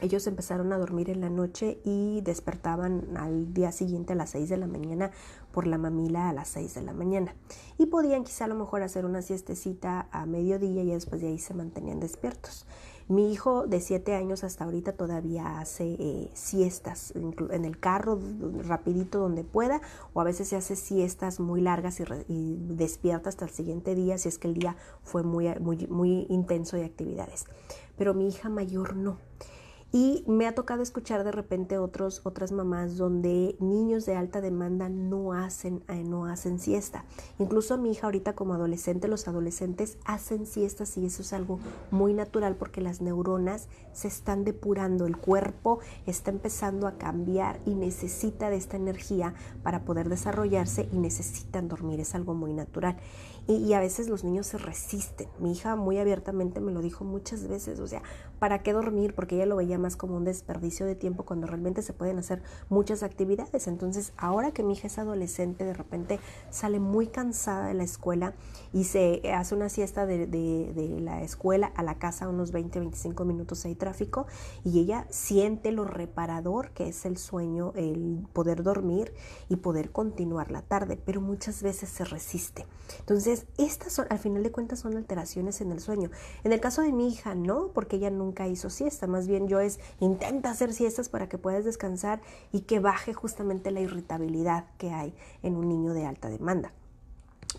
Ellos empezaron a dormir en la noche y despertaban al día siguiente a las 6 de la mañana por la mamila a las 6 de la mañana. Y podían quizá a lo mejor hacer una siestecita a mediodía y después de ahí se mantenían despiertos. Mi hijo de 7 años hasta ahorita todavía hace siestas en el carro rapidito donde pueda, o a veces se hace siestas muy largas y despierta hasta el siguiente día si es que el día fue muy intenso de actividades. Pero mi hija mayor no. Y me ha tocado escuchar de repente otras mamás donde niños de alta demanda no hacen siesta. Incluso mi hija ahorita como adolescente, los adolescentes hacen siestas y eso es algo muy natural porque las neuronas se están depurando, el cuerpo está empezando a cambiar y necesita de esta energía para poder desarrollarse y necesitan dormir, es algo muy natural. Y a veces los niños se resisten. Mi hija muy abiertamente me lo dijo muchas veces, o sea, ¿para qué dormir? Porque ella lo veía más como un desperdicio de tiempo cuando realmente se pueden hacer muchas actividades. Entonces, ahora que mi hija es adolescente, de repente sale muy cansada de la escuela y se hace una siesta de la escuela a la casa, unos 20, 25 minutos hay tráfico, y ella siente lo reparador que es el sueño, el poder dormir y poder continuar la tarde, pero muchas veces se resiste. Entonces, estas son, al final de cuentas, son alteraciones en el sueño. En el caso de mi hija, no, porque ella nunca hizo siesta. Más bien intenta hacer siestas para que puedas descansar y que baje justamente la irritabilidad que hay en un niño de alta demanda.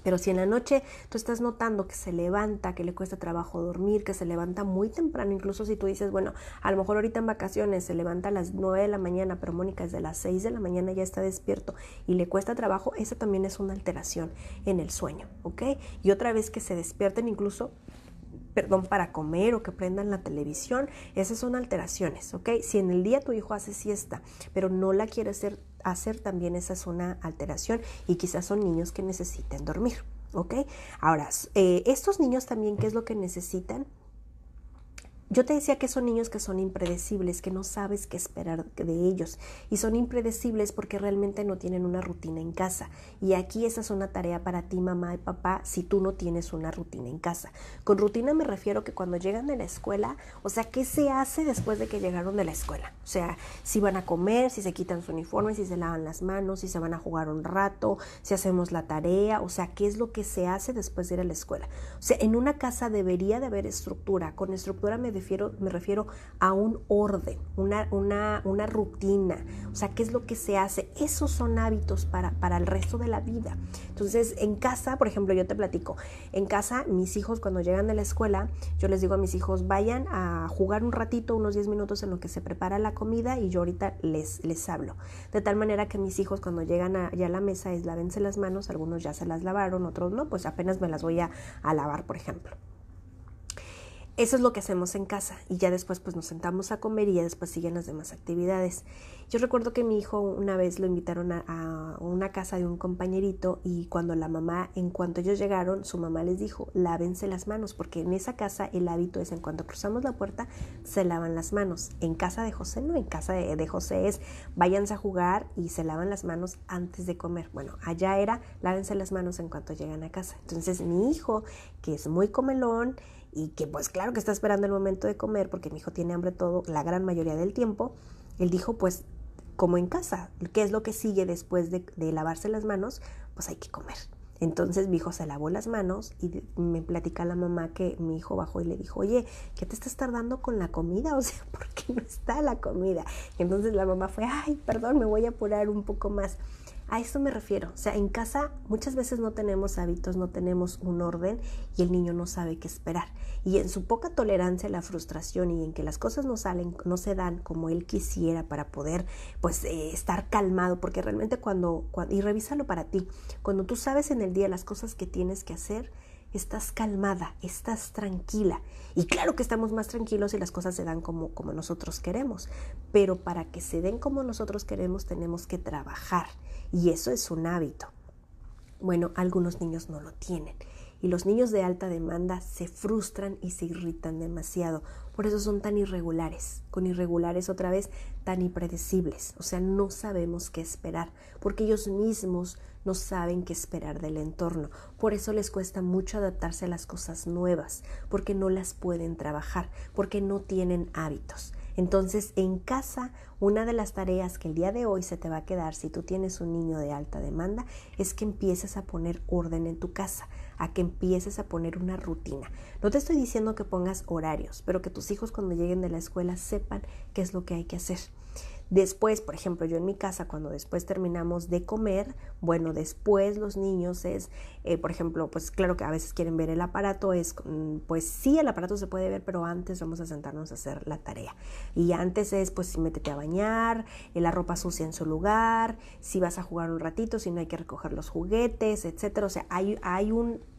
Pero si en la noche tú estás notando que se levanta, que le cuesta trabajo dormir, que se levanta muy temprano, incluso si tú dices, bueno, a lo mejor ahorita en vacaciones se levanta a las 9 de la mañana, pero Mónica desde las 6 de la mañana ya está despierto y le cuesta trabajo, esa también es una alteración en el sueño, ¿ok? Y otra vez que se despierten incluso para comer o que prendan la televisión, esas son alteraciones, ¿ok? Si en el día tu hijo hace siesta, pero no la quiere hacer también esa es una alteración y quizás son niños que necesiten dormir, ¿ok? Ahora, estos niños también, ¿qué es lo que necesitan? Yo te decía que son niños que son impredecibles, que no sabes qué esperar de ellos y son impredecibles porque realmente no tienen una rutina en casa y aquí esa es una tarea para ti, mamá y papá, si tú no tienes una rutina en casa. Con rutina me refiero que cuando llegan de la escuela, o sea, ¿qué se hace después de que llegaron de la escuela? O sea, si van a comer, si se quitan su uniforme, si se lavan las manos, si se van a jugar un rato, si hacemos la tarea, o sea, ¿qué es lo que se hace después de ir a la escuela? O sea, en una casa debería de haber estructura. Con estructura me refiero a un orden, una rutina, o sea, ¿qué es lo que se hace? Esos son hábitos para el resto de la vida. Entonces, en casa, por ejemplo, yo te platico, en casa, mis hijos cuando llegan de la escuela, yo les digo a mis hijos, vayan a jugar un ratito, unos 10 minutos en lo que se prepara la comida y yo ahorita les hablo. De tal manera que mis hijos cuando llegan ya a la mesa es lávense las manos, algunos ya se las lavaron, otros no, pues apenas me las voy a lavar, por ejemplo. Eso es lo que hacemos en casa y ya después pues nos sentamos a comer y ya después siguen las demás actividades. Yo recuerdo que mi hijo una vez lo invitaron a una casa de un compañerito y cuando la mamá, en cuanto ellos llegaron, su mamá les dijo, lávense las manos, porque en esa casa el hábito es en cuanto cruzamos la puerta, se lavan las manos. En casa de José no, en casa de José es váyanse a jugar y se lavan las manos antes de comer. Bueno, allá era lávense las manos en cuanto llegan a casa. Entonces mi hijo, que es muy comelón, y que pues claro que está esperando el momento de comer porque mi hijo tiene hambre la gran mayoría del tiempo, él dijo pues como en casa, ¿qué es lo que sigue después de lavarse las manos? Pues hay que comer. Entonces mi hijo se lavó las manos y me platica la mamá que mi hijo bajó y le dijo, oye, ¿qué te estás tardando con la comida? O sea, ¿por qué no está la comida? Y entonces la mamá fue, ay, perdón, me voy a apurar un poco más. A esto me refiero, o sea, en casa muchas veces no tenemos hábitos, no tenemos un orden y el niño no sabe qué esperar. Y en su poca tolerancia a la frustración y en que las cosas no se dan como él quisiera para poder pues estar calmado, porque realmente y revísalo para ti, cuando tú sabes en el día las cosas que tienes que hacer, estás calmada, estás tranquila. Y claro que estamos más tranquilos si las cosas se dan como nosotros queremos, pero para que se den como nosotros queremos tenemos que trabajar y eso es un hábito. Bueno, algunos niños no lo tienen y los niños de alta demanda se frustran y se irritan demasiado. Por eso son tan irregulares, con irregulares otra vez tan impredecibles. O sea, no sabemos qué esperar porque ellos mismos no saben qué esperar del entorno. Por eso les cuesta mucho adaptarse a las cosas nuevas, porque no las pueden trabajar, porque no tienen hábitos. Entonces, en casa, una de las tareas que el día de hoy se te va a quedar si tú tienes un niño de alta demanda es que empieces a poner orden en tu casa, a que empieces a poner una rutina. No te estoy diciendo que pongas horarios, pero que tus hijos cuando lleguen de la escuela sepan qué es lo que hay que hacer. Después, por ejemplo, yo en mi casa, cuando después terminamos de comer, bueno, después los niños es, por ejemplo, pues claro que a veces quieren ver el aparato, pues sí, el aparato se puede ver, pero antes vamos a sentarnos a hacer la tarea. Y antes es, pues, métete a bañar, la ropa sucia en su lugar, si vas a jugar un ratito, si no hay que recoger los juguetes, etcétera. O sea, hay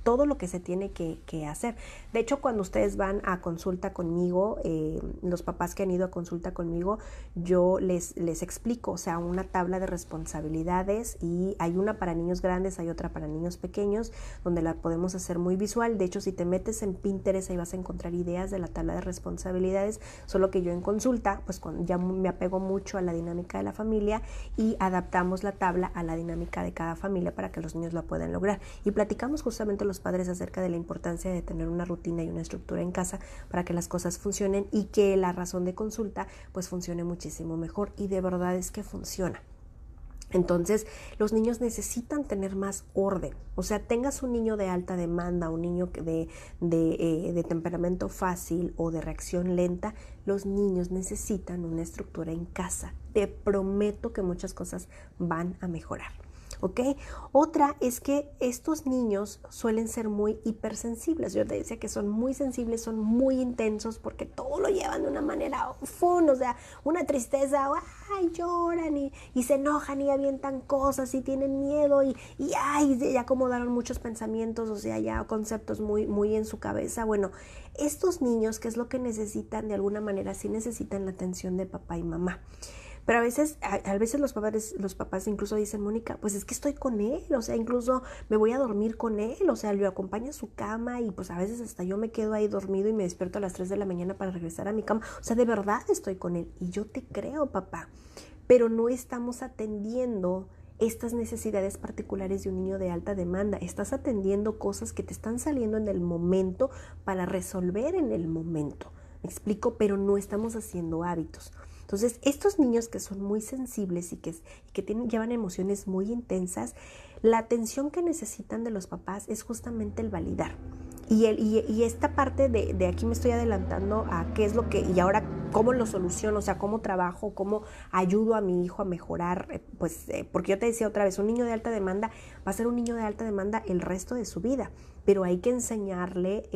todo lo que se tiene que hacer. De hecho, cuando ustedes van a consulta conmigo, los papás que han ido a consulta conmigo, yo les explico, o sea, una tabla de responsabilidades y hay una para niños grandes, hay otra para niños pequeños, donde la podemos hacer muy visual. De hecho, si te metes en Pinterest, ahí vas a encontrar ideas de la tabla de responsabilidades, solo que yo en consulta, pues cuando ya me apego mucho a la dinámica de la familia y adaptamos la tabla a la dinámica de cada familia para que los niños la puedan lograr. Y platicamos justamente los padres acerca de la importancia de tener una rutina y una estructura en casa para que las cosas funcionen y que la razón de consulta pues funcione muchísimo mejor, y de verdad es que funciona. Entonces, los niños necesitan tener más orden. O sea, tengas un niño de alta demanda, un niño de temperamento fácil o de reacción lenta, los niños necesitan una estructura en casa. Te prometo que muchas cosas van a mejorar. ¿Ok? Otra es que estos niños suelen ser muy hipersensibles. Yo te decía que son muy sensibles, son muy intensos porque todo lo llevan de una manera fun, o sea, una tristeza, ay, lloran y se enojan y avientan cosas y tienen miedo y ya acomodaron muchos pensamientos, o sea, ya conceptos muy en su cabeza. Bueno, estos niños, ¿qué es lo que necesitan? De alguna manera sí necesitan la atención de papá y mamá. Pero a veces los papás incluso dicen, Mónica, pues es que estoy con él, o sea, incluso me voy a dormir con él, o sea, lo acompaño a su cama y pues a veces hasta yo me quedo ahí dormido y me despierto a las 3 de la mañana para regresar a mi cama. O sea, de verdad estoy con él y yo te creo, papá, pero no estamos atendiendo estas necesidades particulares de un niño de alta demanda. Estás atendiendo cosas que te están saliendo en el momento para resolver en el momento. ¿Me explico? Pero no estamos haciendo hábitos. Entonces, estos niños que son muy sensibles y que llevan emociones muy intensas, la atención que necesitan de los papás es justamente el validar. Y esta parte de aquí me estoy adelantando a qué es lo que, y ahora cómo lo soluciono, o sea, cómo trabajo, cómo ayudo a mi hijo a mejorar, porque yo te decía otra vez, un niño de alta demanda va a ser un niño de alta demanda el resto de su vida, pero hay que enseñarle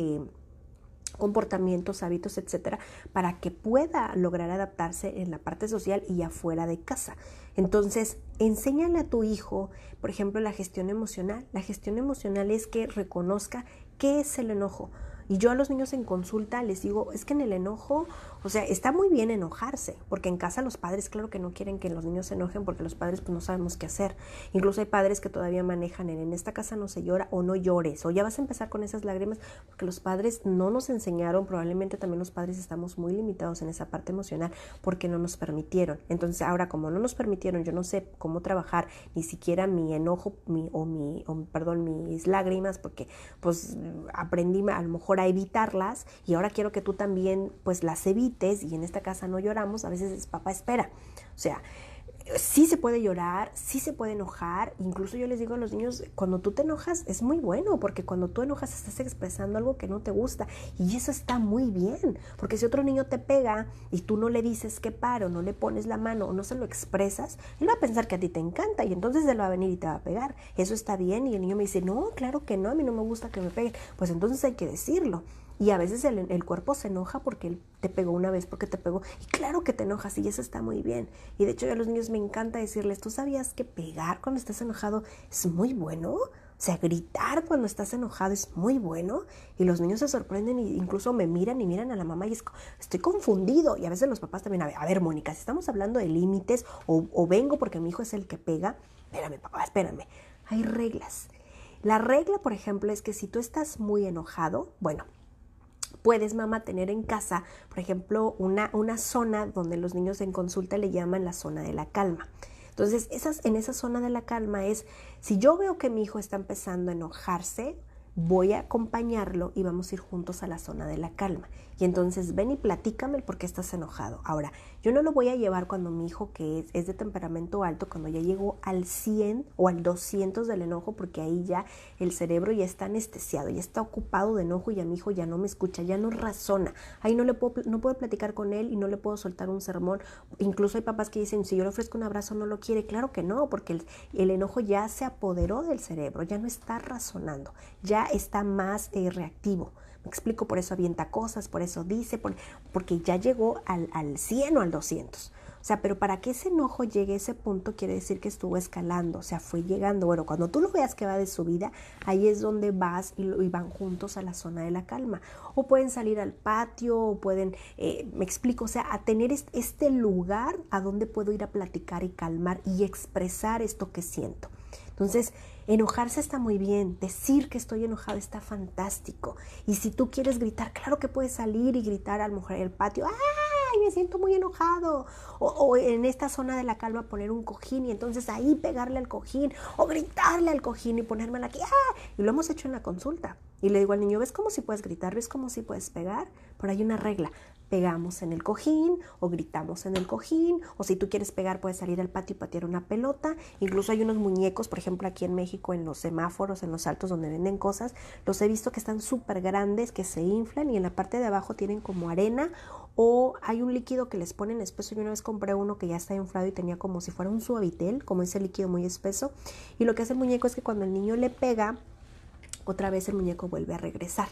comportamientos, hábitos, etcétera, para que pueda lograr adaptarse en la parte social y afuera de casa. Entonces, enséñale a tu hijo, por ejemplo, la gestión emocional. La gestión emocional es que reconozca qué es el enojo. Y yo a los niños en consulta les digo, es que en el enojo, o sea, está muy bien enojarse, porque en casa los padres, claro que no quieren que los niños se enojen, porque los padres pues no sabemos qué hacer. Incluso hay padres que todavía manejan en esta casa no se llora, o no llores, o ya vas a empezar con esas lágrimas, porque los padres no nos enseñaron, probablemente también los padres estamos muy limitados en esa parte emocional, porque no nos permitieron. Entonces ahora, como no nos permitieron, yo no sé cómo trabajar ni siquiera mi enojo, mis lágrimas, porque pues aprendí a lo mejor a evitarlas, y ahora quiero que tú también pues las evites, y en esta casa no lloramos. A veces es papá, espera, o sea, sí se puede llorar, sí se puede enojar. Incluso yo les digo a los niños, cuando tú te enojas es muy bueno, porque cuando tú enojas estás expresando algo que no te gusta, y eso está muy bien, porque si otro niño te pega y tú no le dices que pare, o no le pones la mano, o no se lo expresas, él va a pensar que a ti te encanta, y entonces él va a venir y te va a pegar. Eso está bien, y el niño me dice, no, claro que no, a mí no me gusta que me peguen. Pues entonces hay que decirlo. Y a veces el cuerpo se enoja porque él te pegó una vez, porque te pegó. Y claro que te enojas, y eso está muy bien. Y de hecho a los niños me encanta decirles, ¿tú sabías que pegar cuando estás enojado es muy bueno? O O sea, gritar cuando estás enojado es muy bueno y los niños se sorprenden e incluso me miran y miran a la mamá y estoy confundido. Y a veces los papás también, a ver, Mónica, si estamos hablando de límites o vengo porque mi hijo es el que pega, espérame, papá, espérame. Hay reglas. La regla, por ejemplo, es que si tú estás muy enojado, bueno, puedes, mamá, tener en casa, por ejemplo, una zona donde los niños en consulta le llaman la zona de la calma. Entonces, en esa zona de la calma es, si yo veo que mi hijo está empezando a enojarse, voy a acompañarlo y vamos a ir juntos a la zona de la calma. Y entonces ven y platícame el por qué estás enojado. Ahora, yo no lo voy a llevar cuando mi hijo, que es de temperamento alto, cuando ya llegó al 100 o al 200 del enojo, porque ahí ya el cerebro ya está anestesiado, ya está ocupado de enojo y ya mi hijo ya no me escucha, ya no razona. Ahí no puedo platicar con él y no le puedo soltar un sermón. Incluso hay papás que dicen, si yo le ofrezco un abrazo no lo quiere. Claro que no, porque el enojo ya se apoderó del cerebro, ya no está razonando, ya está más reactivo. Me explico, por eso avienta cosas, por eso dice, porque ya llegó al 100 o al 200. O sea, pero para que ese enojo llegue a ese punto quiere decir que estuvo escalando, o sea, fue llegando. Bueno, cuando tú lo veas que va de subida, ahí es donde vas y van juntos a la zona de la calma. O pueden salir al patio, o pueden, me explico, o sea, a tener este lugar a donde puedo ir a platicar y calmar y expresar esto que siento. Entonces, enojarse está muy bien, decir que estoy enojado está fantástico. Y si tú quieres gritar, claro que puedes salir y gritar a lo mejor en el patio, ¡ay, me siento muy enojado! O en esta zona de la calma poner un cojín y entonces ahí pegarle al cojín o gritarle al cojín y ponérmela aquí. ¡Ah! Y lo hemos hecho en la consulta. Y le digo al niño, ¿ves cómo si puedes gritar? ¿Ves cómo si puedes pegar? Pero hay una regla. Pegamos en el cojín o gritamos en el cojín, o si tú quieres pegar puedes salir al patio y patear una pelota. Incluso hay unos muñecos, por ejemplo aquí en México en los semáforos, en los altos donde venden cosas, los he visto que están súper grandes, que se inflan y en la parte de abajo tienen como arena o hay un líquido que les ponen espeso. Yo una vez compré uno que ya está inflado y tenía como si fuera un Suavitel, como ese líquido muy espeso, y lo que hace el muñeco es que cuando el niño le pega, otra vez el muñeco vuelve a regresar.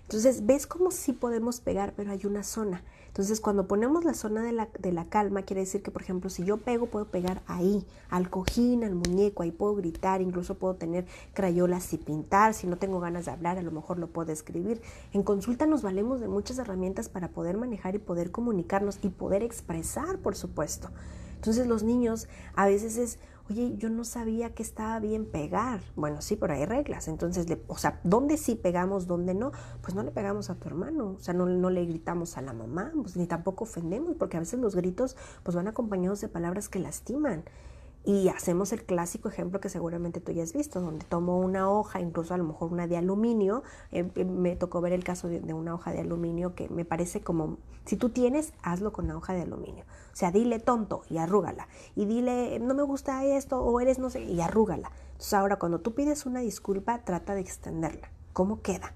Entonces, ves cómo sí podemos pegar, pero hay una zona. Entonces, cuando ponemos la zona de la calma, quiere decir que, por ejemplo, si yo pego, puedo pegar ahí, al cojín, al muñeco, ahí puedo gritar, incluso puedo tener crayolas y pintar. Si no tengo ganas de hablar, a lo mejor lo puedo escribir. En consulta nos valemos de muchas herramientas para poder manejar y poder comunicarnos y poder expresar, por supuesto. Entonces, los niños a veces es, oye, yo no sabía que estaba bien pegar. Bueno, sí, pero hay reglas. Entonces, o sea, ¿dónde sí pegamos, dónde no? Pues no le pegamos a tu hermano, o sea, no le gritamos a la mamá, pues ni tampoco ofendemos, porque a veces los gritos pues van acompañados de palabras que lastiman. Y hacemos el clásico ejemplo que seguramente tú ya has visto, donde tomo una hoja, incluso a lo mejor una de aluminio. Me tocó ver el caso de una hoja de aluminio que me parece como, si tú tienes, hazlo con la hoja de aluminio. O sea, dile tonto y arrúgala. Y dile, no me gusta esto, o eres no sé, y arrúgala. Entonces ahora cuando tú pides una disculpa, trata de extenderla. ¿Cómo queda?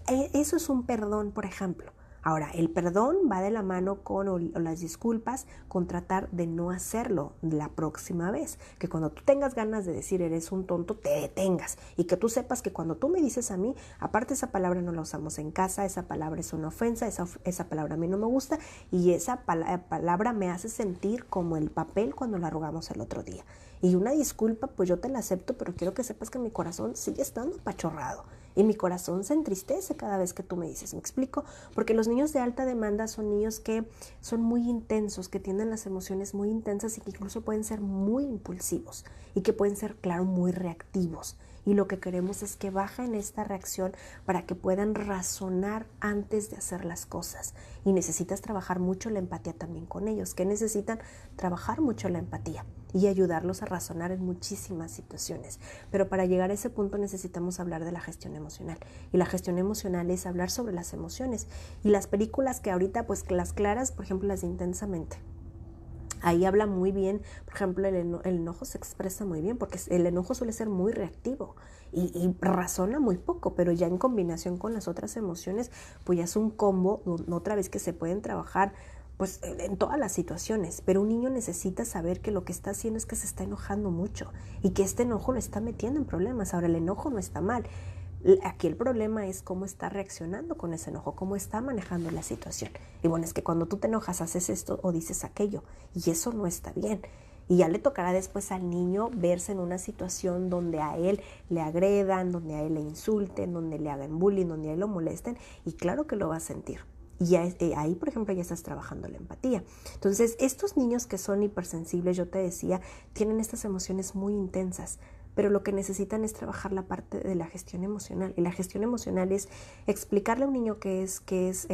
Eso es un perdón, por ejemplo. Ahora, el perdón va de la mano con o las disculpas, con tratar de no hacerlo la próxima vez. Que cuando tú tengas ganas de decir eres un tonto, te detengas. Y que tú sepas que cuando tú me dices a mí, aparte esa palabra no la usamos en casa, esa palabra es una ofensa, esa palabra a mí no me gusta y esa palabra me hace sentir como el papel cuando la arrugamos el otro día. Y una disculpa, pues yo te la acepto, pero quiero que sepas que mi corazón sigue estando apachorrado. Y mi corazón se entristece cada vez que tú me dices, ¿me explico? Porque los niños de alta demanda son niños que son muy intensos, que tienen las emociones muy intensas y que incluso pueden ser muy impulsivos y que pueden ser, claro, muy reactivos. Y lo que queremos es que bajen esta reacción para que puedan razonar antes de hacer las cosas. Y necesitas trabajar mucho la empatía también con ellos, que necesitan trabajar mucho la empatía y ayudarlos a razonar en muchísimas situaciones. Pero para llegar a ese punto necesitamos hablar de la gestión emocional. Y la gestión emocional es hablar sobre las emociones. Y las películas que ahorita, pues las claras, por ejemplo, las de Intensamente. Ahí habla muy bien, por ejemplo, el enojo se expresa muy bien, porque el enojo suele ser muy reactivo y razona muy poco, pero ya en combinación con las otras emociones, pues ya es un combo, otra vez que se pueden trabajar pues en todas las situaciones, pero un niño necesita saber que lo que está haciendo es que se está enojando mucho y que este enojo lo está metiendo en problemas. Ahora, el enojo no está mal. Aquí el problema es cómo está reaccionando con ese enojo, cómo está manejando la situación. Y bueno, es que cuando tú te enojas haces esto o dices aquello y eso no está bien. Y ya le tocará después al niño verse en una situación donde a él le agredan, donde a él le insulten, donde le hagan bullying, donde a él lo molesten, y claro que lo va a sentir. Y ya, ahí, por ejemplo, ya estás trabajando la empatía. Entonces, estos niños que son hipersensibles, yo te decía, tienen estas emociones muy intensas, pero lo que necesitan es trabajar la parte de la gestión emocional. Y la gestión emocional es explicarle a un niño qué es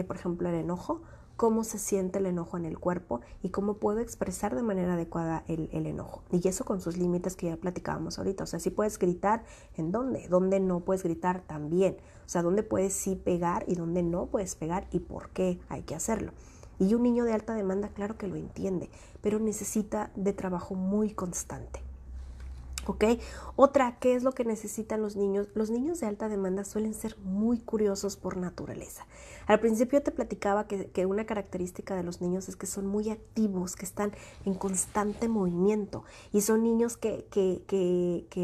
por ejemplo, el enojo, cómo se siente el enojo en el cuerpo y cómo puedo expresar de manera adecuada el enojo. Y eso con sus límites que ya platicábamos ahorita. O sea, si puedes gritar, ¿en dónde? ¿Dónde no puedes gritar? También. O sea, ¿dónde puedes sí pegar y dónde no puedes pegar y por qué hay que hacerlo? Y un niño de alta demanda, claro que lo entiende, pero necesita de trabajo muy constante. ¿Ok? Otra, ¿qué es lo que necesitan los niños? Los niños de alta demanda suelen ser muy curiosos por naturaleza. Al principio te platicaba que una característica de los niños es que son muy activos, que están en constante movimiento y son niños que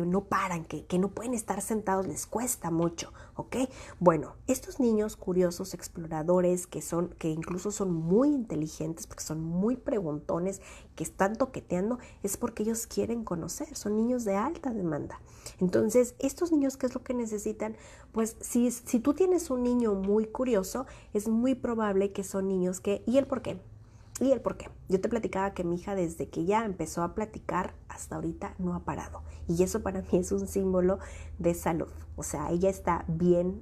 no paran, que no pueden estar sentados, les cuesta mucho, ¿ok? Bueno, estos niños curiosos, exploradores, que incluso son muy inteligentes, porque son muy preguntones, que están toqueteando, es porque ellos quieren conocer, son niños de alta demanda. Entonces, estos niños, ¿qué es lo que necesitan? Pues si tú tienes un niño muy curioso, es muy probable que son niños que... ¿Y el por qué? ¿Y el por qué? Yo te platicaba que mi hija desde que ya empezó a platicar hasta ahorita no ha parado. Y eso para mí es un símbolo de salud. O sea, ella está bien,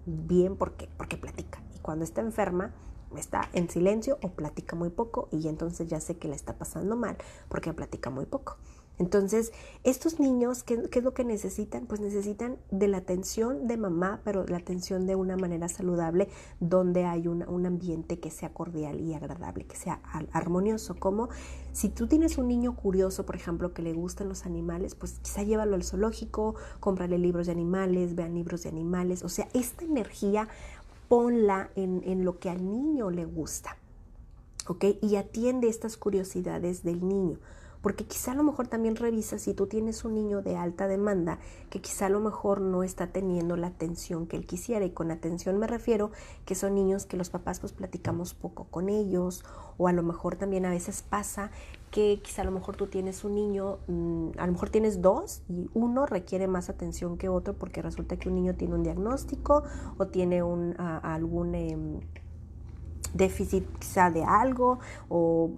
porque platica. Y cuando está enferma, está en silencio o platica muy poco y entonces ya sé que la está pasando mal porque platica muy poco. Entonces, estos niños, ¿qué es lo que necesitan? Pues necesitan de la atención de mamá, pero la atención de una manera saludable, donde hay un ambiente que sea cordial y agradable, que sea armonioso. Como si tú tienes un niño curioso, por ejemplo, que le gustan los animales, pues quizá llévalo al zoológico, cómprale libros de animales, vean libros de animales. O sea, esta energía ponla en lo que al niño le gusta, ¿ok? Y atiende estas curiosidades del niño. Porque quizá a lo mejor también revisa si tú tienes un niño de alta demanda que quizá a lo mejor no está teniendo la atención que él quisiera. Y con atención me refiero que son niños que los papás pues platicamos poco con ellos, o a lo mejor también a veces pasa que quizá a lo mejor tú tienes un niño, a lo mejor tienes dos y uno requiere más atención que otro porque resulta que un niño tiene un diagnóstico o tiene algún déficit quizá de algo, o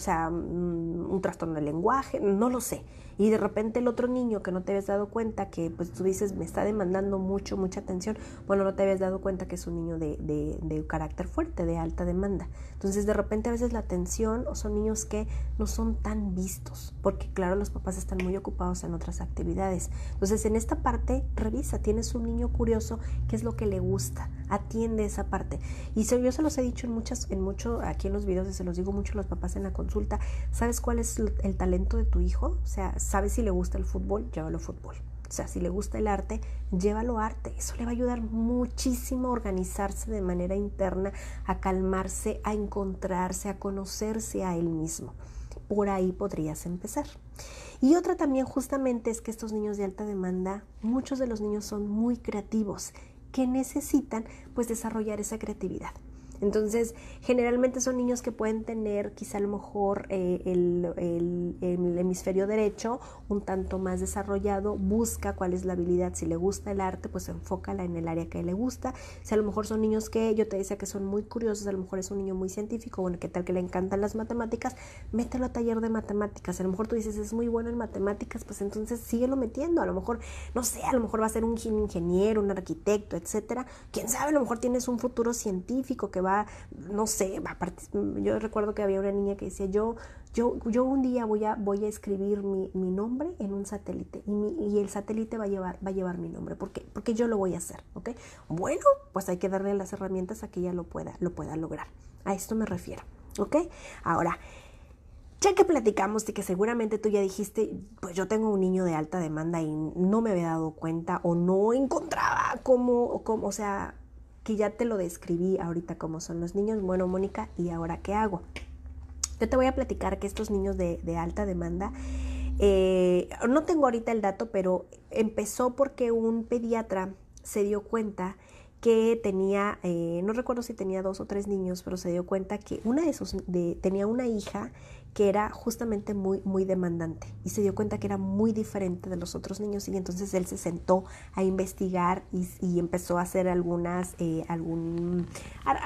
sea, un trastorno del lenguaje, no lo sé. Y de repente el otro niño que no te habías dado cuenta, que pues tú dices, me está demandando mucha atención, bueno, no te habías dado cuenta que es un niño de carácter fuerte, de alta demanda. Entonces de repente a veces la atención, o son niños que no son tan vistos, porque claro, los papás están muy ocupados en otras actividades. Entonces en esta parte, revisa, tienes un niño curioso, qué es lo que le gusta, atiende esa parte. Y yo se los he dicho mucho aquí en los videos, y se los digo mucho a los papás en la consulta, ¿sabes cuál es el talento de tu hijo? O sea, ¿sabes si le gusta el fútbol? Llévalo fútbol. O sea, si le gusta el arte, llévalo arte. Eso le va a ayudar muchísimo a organizarse de manera interna, a calmarse, a encontrarse, a conocerse a él mismo. Por ahí podrías empezar. Y otra también justamente es que estos niños de alta demanda, muchos de los niños son muy creativos, que necesitan pues desarrollar esa creatividad. Entonces, generalmente son niños que pueden tener quizá a lo mejor el hemisferio derecho un tanto más desarrollado, busca cuál es la habilidad, si le gusta el arte, pues enfócala en el área que le gusta. Si a lo mejor son niños que yo te decía que son muy curiosos, a lo mejor es un niño muy científico, bueno, qué tal que le encantan las matemáticas, mételo a taller de matemáticas. A lo mejor tú dices, es muy bueno en matemáticas, pues entonces síguelo metiendo. A lo mejor, no sé, a lo mejor va a ser un ingeniero, un arquitecto, etcétera. Quién sabe, a lo mejor tienes un futuro científico que no sé, yo recuerdo que había una niña que decía, yo un día voy a escribir mi nombre en un satélite y el satélite va a llevar mi nombre, porque yo lo voy a hacer, ¿ok? Bueno, pues hay que darle las herramientas a que ella lo pueda lograr. A esto me refiero, ¿ok? Ahora, ya que platicamos de que seguramente tú ya dijiste, pues yo tengo un niño de alta demanda y no me había dado cuenta o no encontraba cómo, o sea, que ya te lo describí ahorita cómo son los niños. Bueno, Mónica, ¿y ahora qué hago? Yo te voy a platicar que estos niños de alta demanda, no tengo ahorita el dato, pero empezó porque un pediatra se dio cuenta que tenía, no recuerdo si tenía 2 o 3 niños, pero se dio cuenta que tenía una hija que era justamente muy demandante y se dio cuenta que era muy diferente de los otros niños, y entonces él se sentó a investigar y empezó a hacer a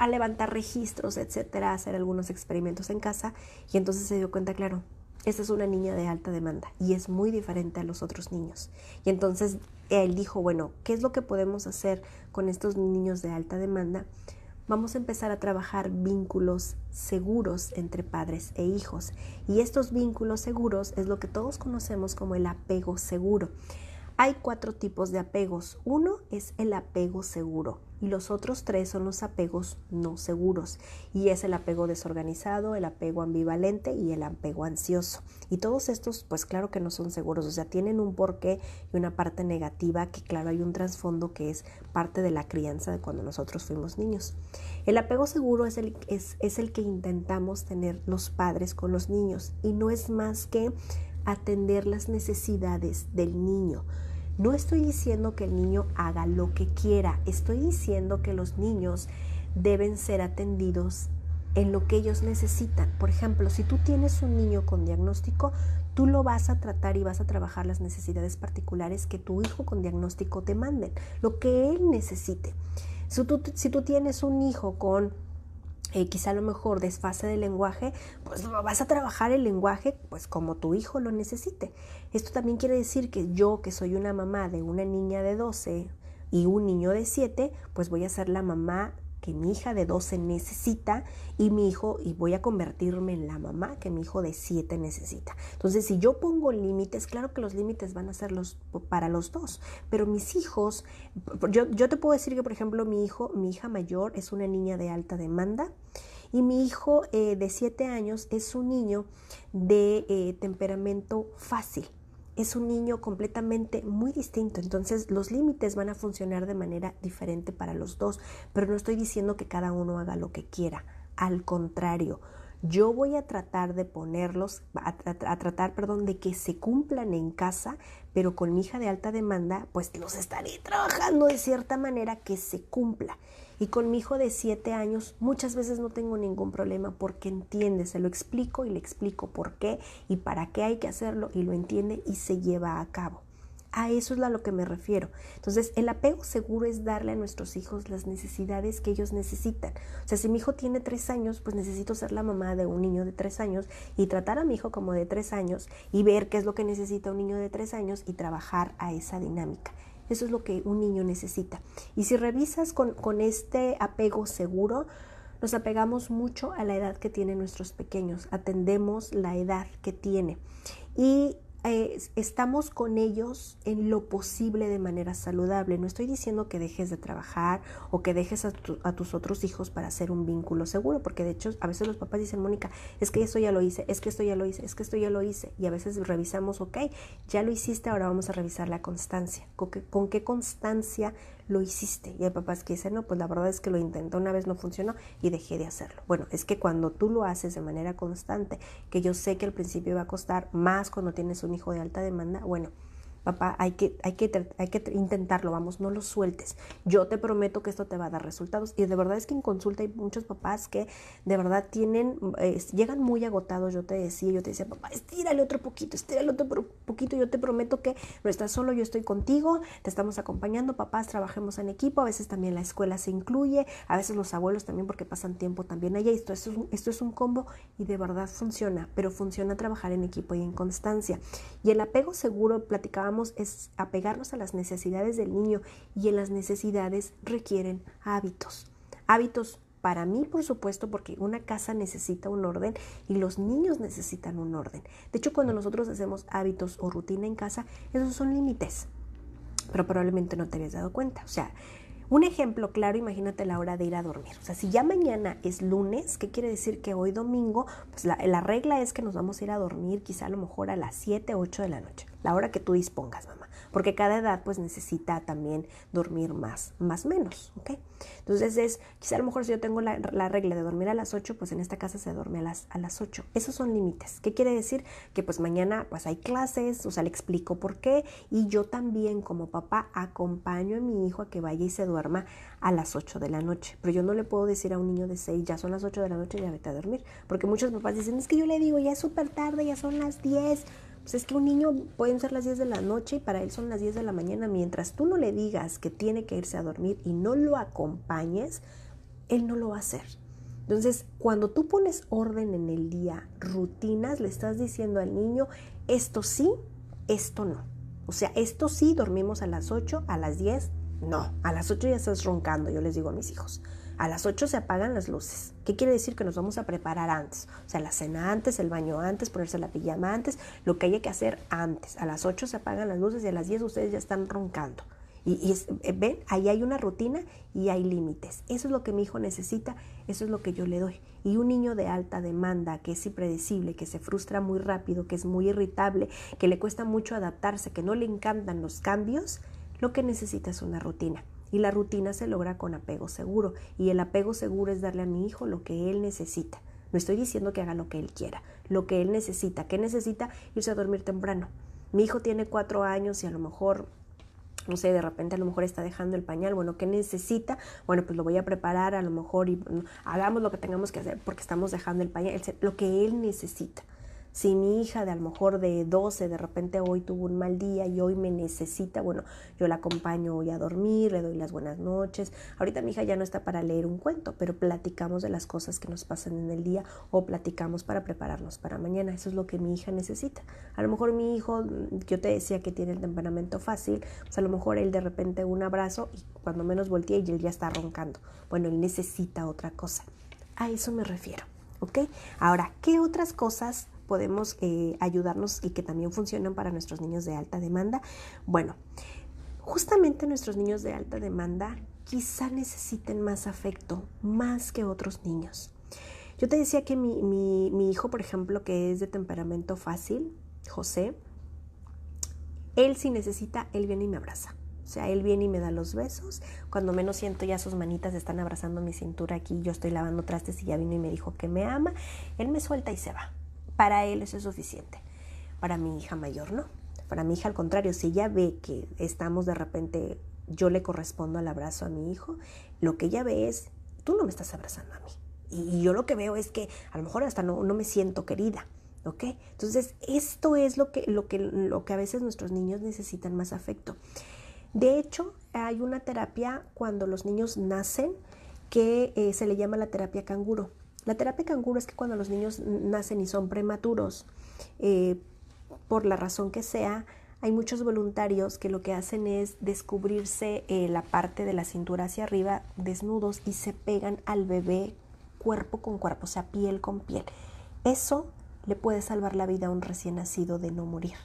levantar registros, etcétera, a hacer algunos experimentos en casa, y entonces se dio cuenta, claro, esta es una niña de alta demanda y es muy diferente a los otros niños. Y entonces él dijo, bueno, ¿qué es lo que podemos hacer con estos niños de alta demanda? Vamos a empezar a trabajar vínculos seguros entre padres e hijos. Y estos vínculos seguros es lo que todos conocemos como el apego seguro. Hay 4 tipos de apegos. Uno es el apego seguro y los otros 3 son los apegos no seguros. Y es el apego desorganizado, el apego ambivalente y el apego ansioso. Y todos estos, pues claro que no son seguros, o sea, tienen un porqué y una parte negativa que claro hay un trasfondo que es parte de la crianza de cuando nosotros fuimos niños. El apego seguro es el que intentamos tener los padres con los niños y no es más que atender las necesidades del niño. No estoy diciendo que el niño haga lo que quiera, estoy diciendo que los niños deben ser atendidos en lo que ellos necesitan. Por ejemplo, si tú tienes un niño con diagnóstico, tú lo vas a tratar y vas a trabajar las necesidades particulares que tu hijo con diagnóstico te manden, lo que él necesite. Si tú tienes un hijo con quizá a lo mejor desfase de lenguaje, pues vas a trabajar el lenguaje pues como tu hijo lo necesite. Esto también quiere decir que yo, que soy una mamá de una niña de 12 y un niño de 7, pues voy a ser la mamá que mi hija de 12 necesita y voy a convertirme en la mamá que mi hijo de 7 necesita. Entonces, si yo pongo límites, claro que los límites van a ser para los dos, pero mis hijos, yo te puedo decir que, por ejemplo, mi hija mayor es una niña de alta demanda y mi hijo de 7 años es un niño de temperamento fácil. Es un niño completamente muy distinto, entonces los límites van a funcionar de manera diferente para los dos, pero no estoy diciendo que cada uno haga lo que quiera, al contrario, yo voy a tratar de de que se cumplan en casa, pero con mi hija de alta demanda, pues los estaré trabajando de cierta manera que se cumpla. Y con mi hijo de 7 años muchas veces no tengo ningún problema porque entiende, se lo explico y le explico por qué y para qué hay que hacerlo y lo entiende y se lleva a cabo. A eso es a lo que me refiero. Entonces, el apego seguro es darle a nuestros hijos las necesidades que ellos necesitan. O sea, si mi hijo tiene 3 años, pues necesito ser la mamá de un niño de 3 años y tratar a mi hijo como de 3 años y ver qué es lo que necesita un niño de 3 años y trabajar a esa dinámica. Eso es lo que un niño necesita. Y si revisas con este apego seguro, nos apegamos mucho a la edad que tienen nuestros pequeños, atendemos la edad que tiene y estamos con ellos en lo posible de manera saludable. No estoy diciendo que dejes de trabajar o que dejes a tus otros hijos para hacer un vínculo seguro, porque de hecho a veces los papás dicen, Mónica, es que esto ya lo hice, es que esto ya lo hice, es que esto ya lo hice, y a veces revisamos, ok, ya lo hiciste, ahora vamos a revisar la constancia, con qué constancia lo hiciste. Y hay papás que dicen, no, pues la verdad es que lo intenté una vez, no funcionó y dejé de hacerlo. Bueno, es que cuando tú lo haces de manera constante, que yo sé que al principio va a costar más cuando tienes un hijo de alta demanda, bueno, papá, hay que intentarlo, vamos, no lo sueltes. Yo te prometo que esto te va a dar resultados. Y de verdad es que en consulta hay muchos papás que de verdad llegan muy agotados. Yo te decía, papá, estírale otro poquito, yo te prometo que no estás solo, yo estoy contigo, te estamos acompañando, papás, trabajemos en equipo. A veces también la escuela se incluye, a veces los abuelos también porque pasan tiempo también allá. Esto es un combo y de verdad funciona, pero funciona trabajar en equipo y en constancia. Y el apego seguro, platicábamos, es apegarnos a las necesidades del niño, y en las necesidades requieren hábitos. Hábitos para mí, por supuesto, porque una casa necesita un orden y los niños necesitan un orden. De hecho, cuando nosotros hacemos hábitos o rutina en casa, esos son límites, pero probablemente no te habías dado cuenta. O sea, un ejemplo claro, imagínate la hora de ir a dormir. O sea, si ya mañana es lunes, ¿qué quiere decir? Que hoy domingo, pues la regla es que nos vamos a ir a dormir quizá a lo mejor a las 7, 8 de la noche, la hora que tú dispongas, mamá. porque cada edad pues necesita también dormir más menos, ¿ok? Entonces quizá a lo mejor si yo tengo la regla de dormir a las 8, pues en esta casa se duerme a las 8. Esos son límites. ¿Qué quiere decir? Que pues mañana pues hay clases, o sea, le explico por qué, y yo también como papá acompaño a mi hijo a que vaya y se duerma a las 8 de la noche. Pero yo no le puedo decir a un niño de 6, ya son las 8 de la noche, ya vete a dormir, porque muchos papás dicen, es que yo le digo, ya es súper tarde, ya son las 10. Pues es que un niño pueden ser las 10 de la noche y para él son las 10 de la mañana. Mientras tú no le digas que tiene que irse a dormir y no lo acompañes, él no lo va a hacer. Entonces, cuando tú pones orden en el día, rutinas, le estás diciendo al niño, esto sí, esto no. O sea, esto sí, dormimos a las 8, a las 10, no. A las 8 ya estás roncando, yo les digo a mis hijos. A las 8 se apagan las luces. ¿Qué quiere decir? Que nos vamos a preparar antes. O sea, la cena antes, el baño antes, ponerse la pijama antes, lo que haya que hacer antes. A las 8 se apagan las luces y a las 10 ustedes ya están roncando. Ven, ahí hay una rutina y hay límites. Eso es lo que mi hijo necesita, eso es lo que yo le doy. Y un niño de alta demanda, que es impredecible, que se frustra muy rápido, que es muy irritable, que le cuesta mucho adaptarse, que no le encantan los cambios, lo que necesita es una rutina. Y la rutina se logra con apego seguro. Y el apego seguro es darle a mi hijo lo que él necesita. No estoy diciendo que haga lo que él quiera, lo que él necesita. ¿Qué necesita? Irse a dormir temprano. Mi hijo tiene 4 años y a lo mejor, no sé, de repente a lo mejor está dejando el pañal. Bueno, ¿qué necesita? Bueno, pues lo voy a preparar a lo mejor y hagamos lo que tengamos que hacer porque estamos dejando el pañal. Lo que él necesita. Si mi hija de a lo mejor de 12 de repente hoy tuvo un mal día y hoy me necesita, bueno, yo la acompaño hoy a dormir, le doy las buenas noches. Ahorita mi hija ya no está para leer un cuento, pero platicamos de las cosas que nos pasan en el día o platicamos para prepararnos para mañana. Eso es lo que mi hija necesita. A lo mejor mi hijo, yo te decía que tiene el temperamento fácil, pues a lo mejor él de repente un abrazo y cuando menos voltea y él ya está roncando. Bueno, él necesita otra cosa. A eso me refiero, ¿ok? Ahora, ¿qué otras cosas podemos ayudarnos y que también funcionan para nuestros niños de alta demanda? Bueno, justamente nuestros niños de alta demanda quizá necesiten más afecto, más que otros niños. Yo te decía que mi hijo, por ejemplo, que es de temperamento fácil, José, él sí necesita, él viene y me abraza. O sea, él viene y me da los besos. Cuando menos siento ya sus manitas están abrazando mi cintura aquí, yo estoy lavando trastes y ya vino y me dijo que me ama. Él me suelta y se va. Para él eso es suficiente. Para mi hija mayor no. Para mi hija al contrario, si ella ve que estamos de repente, yo le correspondo al abrazo a mi hijo, lo que ella ve es, tú no me estás abrazando a mí. Y yo lo que veo es que a lo mejor hasta no me siento querida. ¿Ok? Entonces esto es lo que a veces nuestros niños necesitan, más afecto. De hecho, hay una terapia cuando los niños nacen que se le llama la terapia canguro. La terapia canguro es que cuando los niños nacen y son prematuros, por la razón que sea, hay muchos voluntarios que lo que hacen es descubrirse la parte de la cintura hacia arriba desnudos y se pegan al bebé cuerpo con cuerpo, o sea, piel con piel. Eso le puede salvar la vida a un recién nacido de no morir.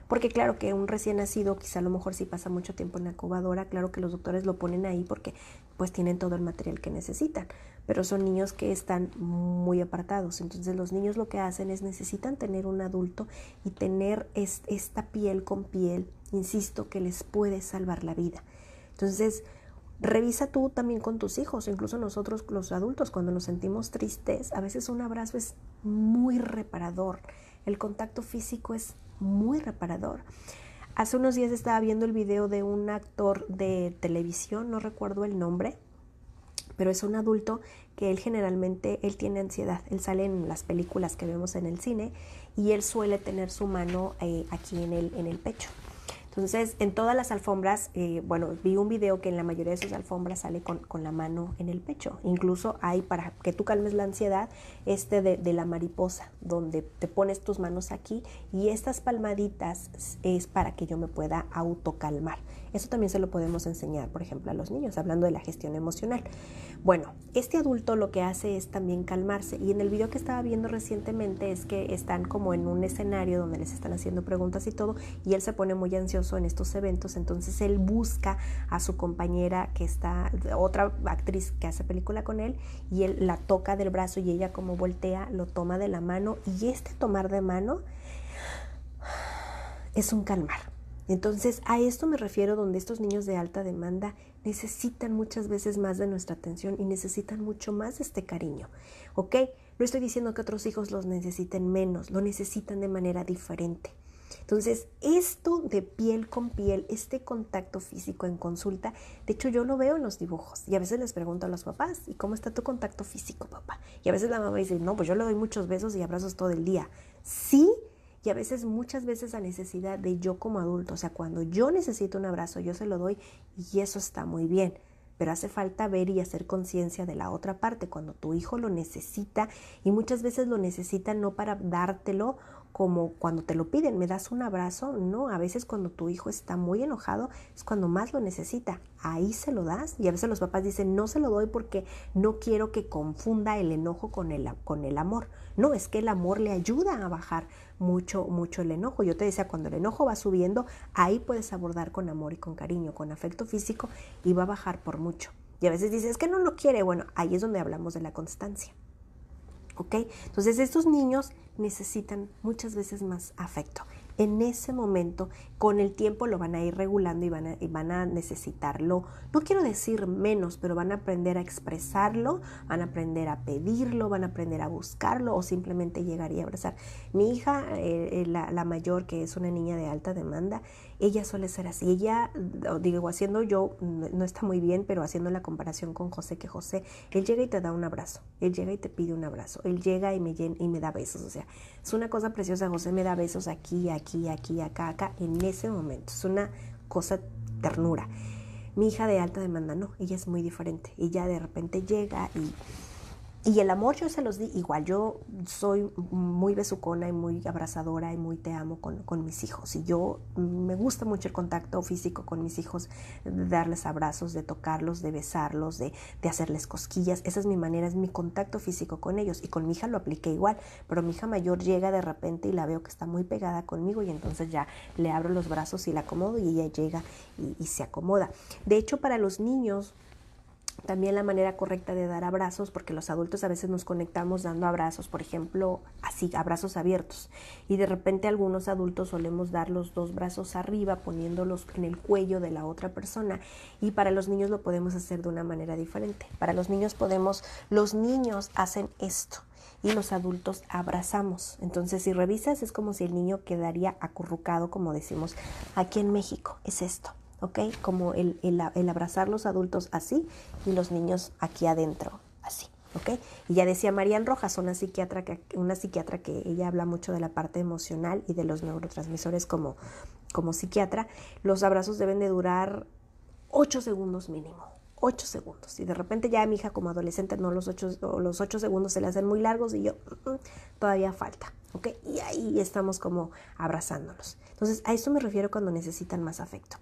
Porque claro que un recién nacido, quizá a lo mejor si pasa mucho tiempo en la incubadora, claro que los doctores lo ponen ahí porque pues tienen todo el material que necesitan, pero son niños que están muy apartados. Entonces los niños lo que hacen es necesitan tener un adulto y tener esta piel con piel, insisto, que les puede salvar la vida. Entonces revisa tú también con tus hijos, incluso nosotros los adultos cuando nos sentimos tristes, a veces un abrazo es muy reparador, el contacto físico es muy reparador. Hace unos días estaba viendo el video de un actor de televisión, no recuerdo el nombre, pero es un adulto que él generalmente, él tiene ansiedad, él sale en las películas que vemos en el cine y él suele tener su mano aquí en el pecho. Entonces, en todas las alfombras, vi un video que en la mayoría de sus alfombras sale con la mano en el pecho. Incluso hay, para que tú calmes la ansiedad, de la mariposa, donde te pones tus manos aquí y estas palmaditas es para que yo me pueda autocalmar. Eso también se lo podemos enseñar, por ejemplo, a los niños, hablando de la gestión emocional. Bueno, este adulto lo que hace es también calmarse. Y en el video que estaba viendo recientemente es que están como en un escenario donde les están haciendo preguntas y todo, y él se pone muy ansioso en estos eventos. Entonces él busca a su compañera que está, otra actriz que hace película con él, y él la toca del brazo y ella como voltea, lo toma de la mano, y tomar de mano es un calmar. Entonces, a esto me refiero, donde estos niños de alta demanda necesitan muchas veces más de nuestra atención y necesitan mucho más de este cariño, ¿ok? No estoy diciendo que otros hijos los necesiten menos, lo necesitan de manera diferente. Entonces, esto de piel con piel, este contacto físico en consulta, de hecho yo lo veo en los dibujos y a veces les pregunto a los papás, ¿y cómo está tu contacto físico, papá? Y a veces la mamá dice, no, pues yo le doy muchos besos y abrazos todo el día. Sí, y a veces, muchas veces la necesidad de yo como adulto, o sea, cuando yo necesito un abrazo, yo se lo doy y eso está muy bien. Pero hace falta ver y hacer conciencia de la otra parte, cuando tu hijo lo necesita, y muchas veces lo necesita no para dártelo como cuando te lo piden, ¿me das un abrazo? No, a veces cuando tu hijo está muy enojado es cuando más lo necesita, ahí se lo das. Y a veces los papás dicen, no se lo doy porque no quiero que confunda el enojo con el amor. No, es que el amor le ayuda a bajar mucho el enojo. Yo te decía, cuando el enojo va subiendo, ahí puedes abordar con amor y con cariño, con afecto físico, y va a bajar por mucho. Y a veces dices, es que no lo quiere. Bueno, ahí es donde hablamos de la constancia. ¿Ok? Entonces estos niños necesitan muchas veces más afecto. En ese momento, con el tiempo lo van a ir regulando y van a necesitarlo. No quiero decir menos, pero van a aprender a expresarlo, van a aprender a pedirlo, van a aprender a buscarlo o simplemente llegar y abrazar. Mi hija, la mayor, que es una niña de alta demanda, ella suele ser así. Ella, digo, haciendo yo, no está muy bien, pero haciendo la comparación con José, que José, él llega y te da un abrazo, él llega y te pide un abrazo, él llega y me da besos, o sea, es una cosa preciosa. José me da besos aquí, acá, en ese momento, es una cosa ternura. Mi hija de alta demanda no, ella es muy diferente, ella de repente llega y el amor yo se los di igual. Yo soy muy besucona y muy abrazadora y muy te amo con mis hijos. Y yo me gusta mucho el contacto físico con mis hijos, de darles abrazos, de tocarlos, de besarlos, de hacerles cosquillas. Esa es mi manera, es mi contacto físico con ellos. Y con mi hija lo apliqué igual, pero mi hija mayor llega de repente y la veo que está muy pegada conmigo y entonces ya le abro los brazos y la acomodo y ella llega y se acomoda. De hecho, para los niños, también la manera correcta de dar abrazos, porque los adultos a veces nos conectamos dando abrazos, por ejemplo, así, abrazos abiertos, y de repente algunos adultos solemos dar los dos brazos arriba, poniéndolos en el cuello de la otra persona, y para los niños lo podemos hacer de una manera diferente. Para los niños los niños hacen esto, y los adultos abrazamos. Entonces, si revisas, es como si el niño quedaría acurrucado, como decimos aquí en México, es esto. ¿Ok? Como el abrazar los adultos así y los niños aquí adentro así. ¿Ok? Y ya decía Marian Rojas, una psiquiatra que ella habla mucho de la parte emocional y de los neurotransmisores como psiquiatra, los abrazos deben de durar 8 segundos mínimo. 8 segundos. Y de repente ya a mi hija como adolescente los 8 segundos se le hacen muy largos y yo todavía falta. ¿Ok? Y ahí estamos como abrazándolos. Entonces, a eso me refiero cuando necesitan más afecto.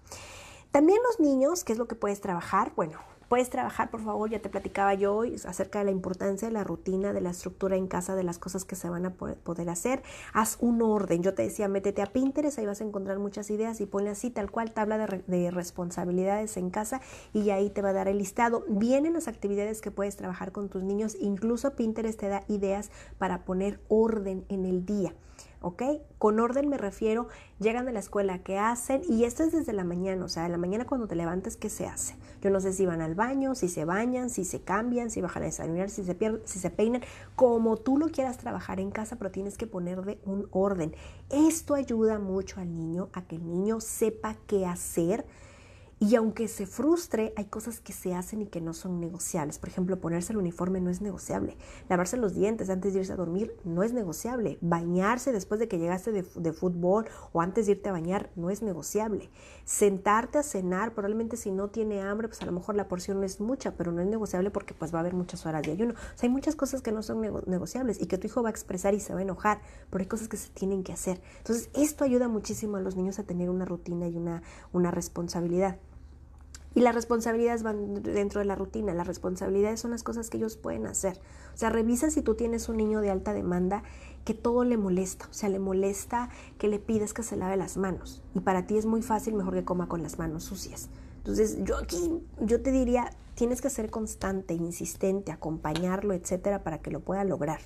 También los niños, ¿qué es lo que puedes trabajar? Bueno, puedes trabajar, por favor, ya te platicaba yo hoy acerca de la importancia de la rutina, de la estructura en casa, de las cosas que se van a poder hacer. Haz un orden. Yo te decía, métete a Pinterest, ahí vas a encontrar muchas ideas y ponle así, tal cual, tabla de responsabilidades en casa y ahí te va a dar el listado. Vienen las actividades que puedes trabajar con tus niños, incluso Pinterest te da ideas para poner orden en el día. ¿Ok? Con orden me refiero, llegan de la escuela, ¿qué hacen? Y esto es desde la mañana, o sea, en la mañana cuando te levantes, ¿qué se hace? Yo no sé si van al baño, si se bañan, si se cambian, si bajan a desayunar, si se peinan, como tú lo quieras trabajar en casa, pero tienes que ponerle un orden. Esto ayuda mucho al niño, a que el niño sepa qué hacer. Y aunque se frustre, hay cosas que se hacen y que no son negociables. Por ejemplo, ponerse el uniforme no es negociable. Lavarse los dientes antes de irse a dormir no es negociable. Bañarse después de que llegaste de fútbol o antes de irte a bañar no es negociable. Sentarte a cenar, probablemente si no tiene hambre, pues a lo mejor la porción no es mucha, pero no es negociable porque pues va a haber muchas horas de ayuno. O sea, hay muchas cosas que no son negociables y que tu hijo va a expresar y se va a enojar, pero hay cosas que se tienen que hacer. Entonces, esto ayuda muchísimo a los niños a tener una rutina y una responsabilidad. Y las responsabilidades van dentro de la rutina. Las responsabilidades son las cosas que ellos pueden hacer. O sea, revisa si tú tienes un niño de alta demanda que todo le molesta. O sea, le molesta que le pides que se lave las manos. Y para ti es muy fácil, mejor que coma con las manos sucias. Entonces, yo te diría, tienes que ser constante, insistente, acompañarlo, etcétera, para que lo pueda lograr.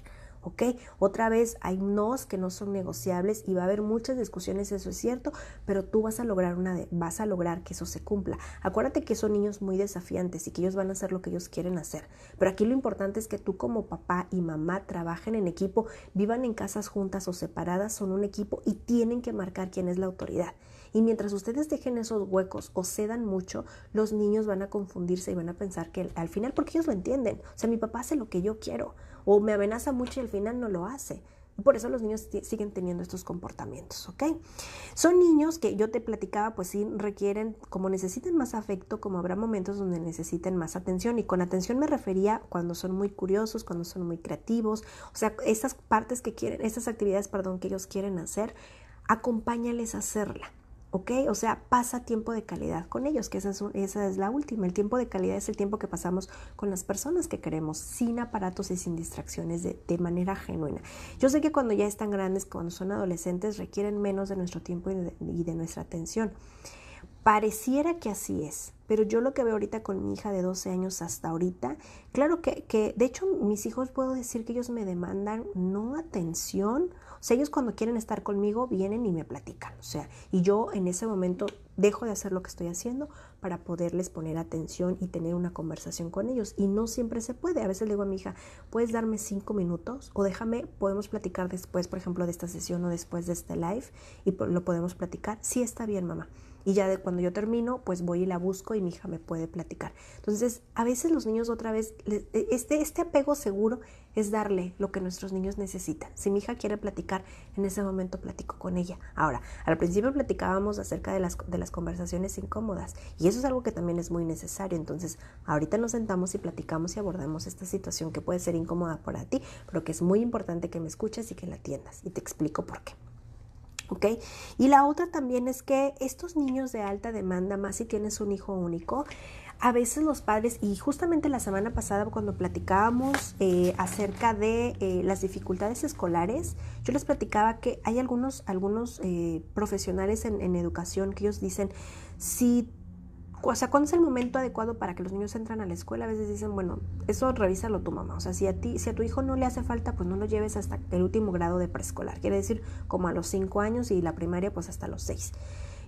¿ok? Otra vez hay nos que no son negociables y va a haber muchas discusiones, eso es cierto, pero tú vas a lograr que eso se cumpla. Acuérdate que son niños muy desafiantes y que ellos van a hacer lo que ellos quieren hacer, pero aquí lo importante es que tú como papá y mamá trabajen en equipo, vivan en casas juntas o separadas, son un equipo y tienen que marcar quién es la autoridad. Y mientras ustedes dejen esos huecos o cedan mucho, los niños van a confundirse y van a pensar que al final, porque ellos lo entienden, o sea, mi papá hace lo que yo quiero, o me amenaza mucho y al final no lo hace. Por eso los niños siguen teniendo estos comportamientos, ¿ok? Son niños que yo te platicaba, pues sí requieren, como necesitan más afecto, como habrá momentos donde necesiten más atención. Y con atención me refería cuando son muy curiosos, cuando son muy creativos. O sea, esas partes que quieren, esas actividades, perdón, que ellos quieren hacer, acompáñales a hacerla. ¿Ok? O sea, pasa tiempo de calidad con ellos, que esa es la última. El tiempo de calidad es el tiempo que pasamos con las personas que queremos, sin aparatos y sin distracciones, de manera genuina. Yo sé que cuando ya están grandes, cuando son adolescentes, requieren menos de nuestro tiempo y de nuestra atención. Pareciera que así es, pero yo lo que veo ahorita con mi hija de 12 años hasta ahorita, claro que de hecho mis hijos puedo decir que ellos me demandan no atención, o sea, ellos cuando quieren estar conmigo vienen y me platican, o sea, y yo en ese momento dejo de hacer lo que estoy haciendo para poderles poner atención y tener una conversación con ellos, y no siempre se puede. A veces le digo a mi hija, ¿puedes darme 5 minutos? O podemos platicar después, por ejemplo, de esta sesión o después de este live, y lo podemos platicar. Sí, está bien, mamá. Y ya cuando yo termino, pues voy y la busco y mi hija me puede platicar. Entonces, a veces los niños otra vez, este apego seguro es darle lo que nuestros niños necesitan. Si mi hija quiere platicar, en ese momento platico con ella. Ahora, al principio platicábamos acerca de las conversaciones incómodas y eso es algo que también es muy necesario. Entonces, ahorita nos sentamos y platicamos y abordamos esta situación que puede ser incómoda para ti, pero que es muy importante que me escuches y que la atiendas. Y te explico por qué. ¿Ok? Y la otra también es que estos niños de alta demanda, más si tienes un hijo único, a veces los padres, y justamente la semana pasada cuando platicábamos acerca de las dificultades escolares, yo les platicaba que hay algunos profesionales en educación que ellos dicen, ¿cuándo es el momento adecuado para que los niños entran a la escuela? A veces dicen, bueno, eso revísalo tu mamá. O sea, si a tu hijo no le hace falta, pues no lo lleves hasta el último grado de preescolar. Quiere decir, como a los 5 años y la primaria, pues hasta los 6.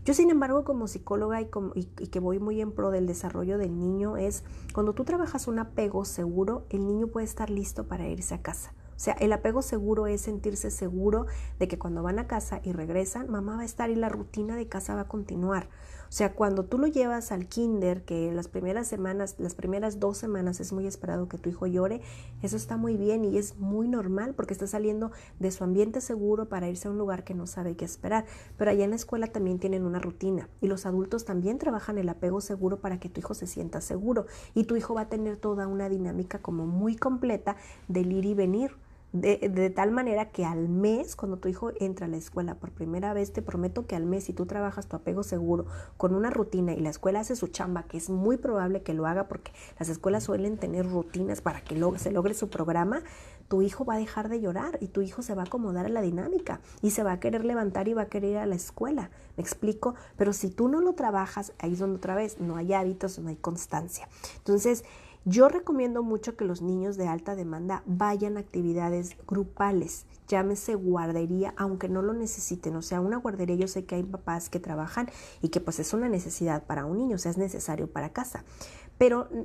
Yo, sin embargo, como psicóloga y que voy muy en pro del desarrollo del niño, es cuando tú trabajas un apego seguro, el niño puede estar listo para irse a casa. O sea, el apego seguro es sentirse seguro de que cuando van a casa y regresan, mamá va a estar y la rutina de casa va a continuar. O sea, cuando tú lo llevas al kinder, que las primeras 2 semanas es muy esperado que tu hijo llore, eso está muy bien y es muy normal porque está saliendo de su ambiente seguro para irse a un lugar que no sabe qué esperar. Pero allá en la escuela también tienen una rutina y los adultos también trabajan el apego seguro para que tu hijo se sienta seguro y tu hijo va a tener toda una dinámica como muy completa del ir y venir. De tal manera que al mes, cuando tu hijo entra a la escuela por primera vez, te prometo que al mes, si tú trabajas tu apego seguro con una rutina y la escuela hace su chamba, que es muy probable que lo haga porque las escuelas suelen tener rutinas para que se logre su programa, tu hijo va a dejar de llorar y tu hijo se va a acomodar a la dinámica y se va a querer levantar y va a querer ir a la escuela. ¿Me explico? Pero si tú no lo trabajas, ahí es donde otra vez no hay hábitos, no hay constancia. Entonces, yo recomiendo mucho que los niños de alta demanda vayan a actividades grupales, llámese guardería, aunque no lo necesiten. O sea, una guardería, yo sé que hay papás que trabajan y que pues es una necesidad para un niño, o sea, es necesario para casa.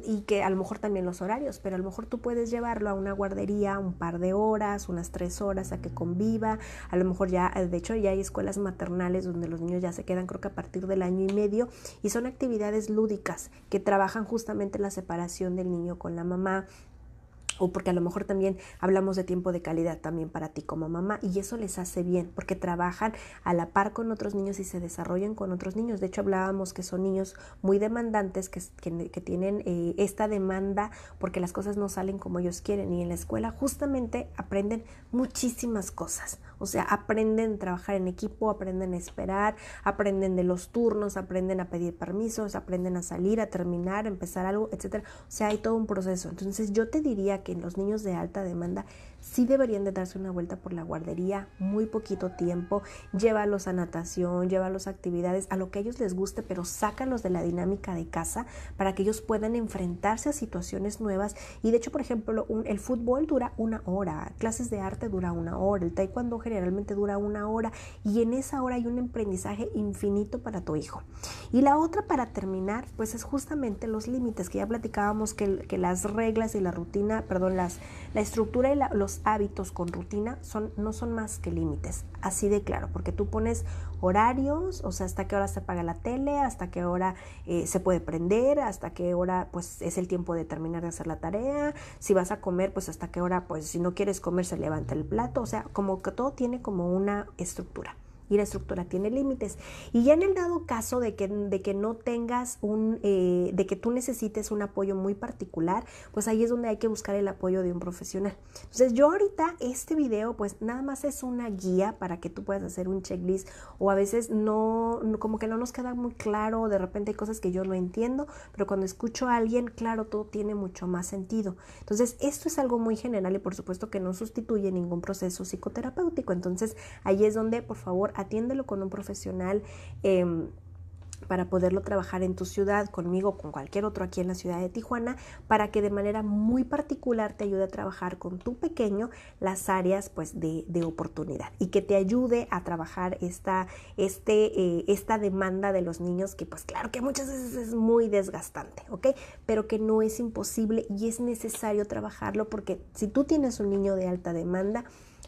Y que a lo mejor también los horarios, pero a lo mejor tú puedes llevarlo a una guardería un par de horas, unas 3 horas a que conviva. A lo mejor de hecho ya hay escuelas maternales donde los niños ya se quedan, creo que a partir del 1 año y medio, y son actividades lúdicas que trabajan justamente la separación del niño con la mamá, o porque a lo mejor también hablamos de tiempo de calidad también para ti como mamá y eso les hace bien porque trabajan a la par con otros niños y se desarrollan con otros niños. De hecho hablábamos que son niños muy demandantes que tienen esta demanda porque las cosas no salen como ellos quieren y en la escuela justamente aprenden muchísimas cosas. O sea, aprenden a trabajar en equipo, aprenden a esperar, aprenden de los turnos, aprenden a pedir permisos, aprenden a salir, a terminar, a empezar algo, etcétera. O sea, hay todo un proceso. Entonces, yo te diría que los niños de alta demanda sí deberían de darse una vuelta por la guardería, muy poquito tiempo, llévalos a natación, llévalos a actividades, a lo que a ellos les guste, pero sácalos de la dinámica de casa para que ellos puedan enfrentarse a situaciones nuevas. Y de hecho, por ejemplo, el fútbol dura 1 hora, clases de arte dura 1 hora, el taekwondo generalmente dura 1 hora, y en esa hora hay un aprendizaje infinito para tu hijo. Y la otra, para terminar, pues es justamente los límites, que ya platicábamos que las reglas y la rutina, perdón, la estructura y los hábitos con rutina no son más que límites, así de claro, porque tú pones horarios, o sea, hasta qué hora se apaga la tele, hasta qué hora se puede prender, hasta qué hora pues es el tiempo de terminar de hacer la tarea, si vas a comer, pues hasta qué hora, pues si no quieres comer se levanta el plato, o sea, como que todo tiene como una estructura. Y la estructura tiene límites. Y ya en el dado caso de que no tengas de que tú necesites un apoyo muy particular, pues ahí es donde hay que buscar el apoyo de un profesional. Entonces yo ahorita este video pues nada más es una guía para que tú puedas hacer un checklist, o a veces no como que no nos queda muy claro, de repente hay cosas que yo no entiendo, pero cuando escucho a alguien, claro, todo tiene mucho más sentido. Entonces esto es algo muy general y por supuesto que no sustituye ningún proceso psicoterapéutico. Entonces ahí es donde, por favor, atiéndelo con un profesional para poderlo trabajar en tu ciudad, conmigo, con cualquier otro aquí en la ciudad de Tijuana, para que de manera muy particular te ayude a trabajar con tu pequeño las áreas pues de oportunidad, y que te ayude a trabajar esta demanda de los niños, que pues claro que muchas veces es muy desgastante, ¿ok? Pero que no es imposible y es necesario trabajarlo, porque si tú tienes un niño de alta demanda,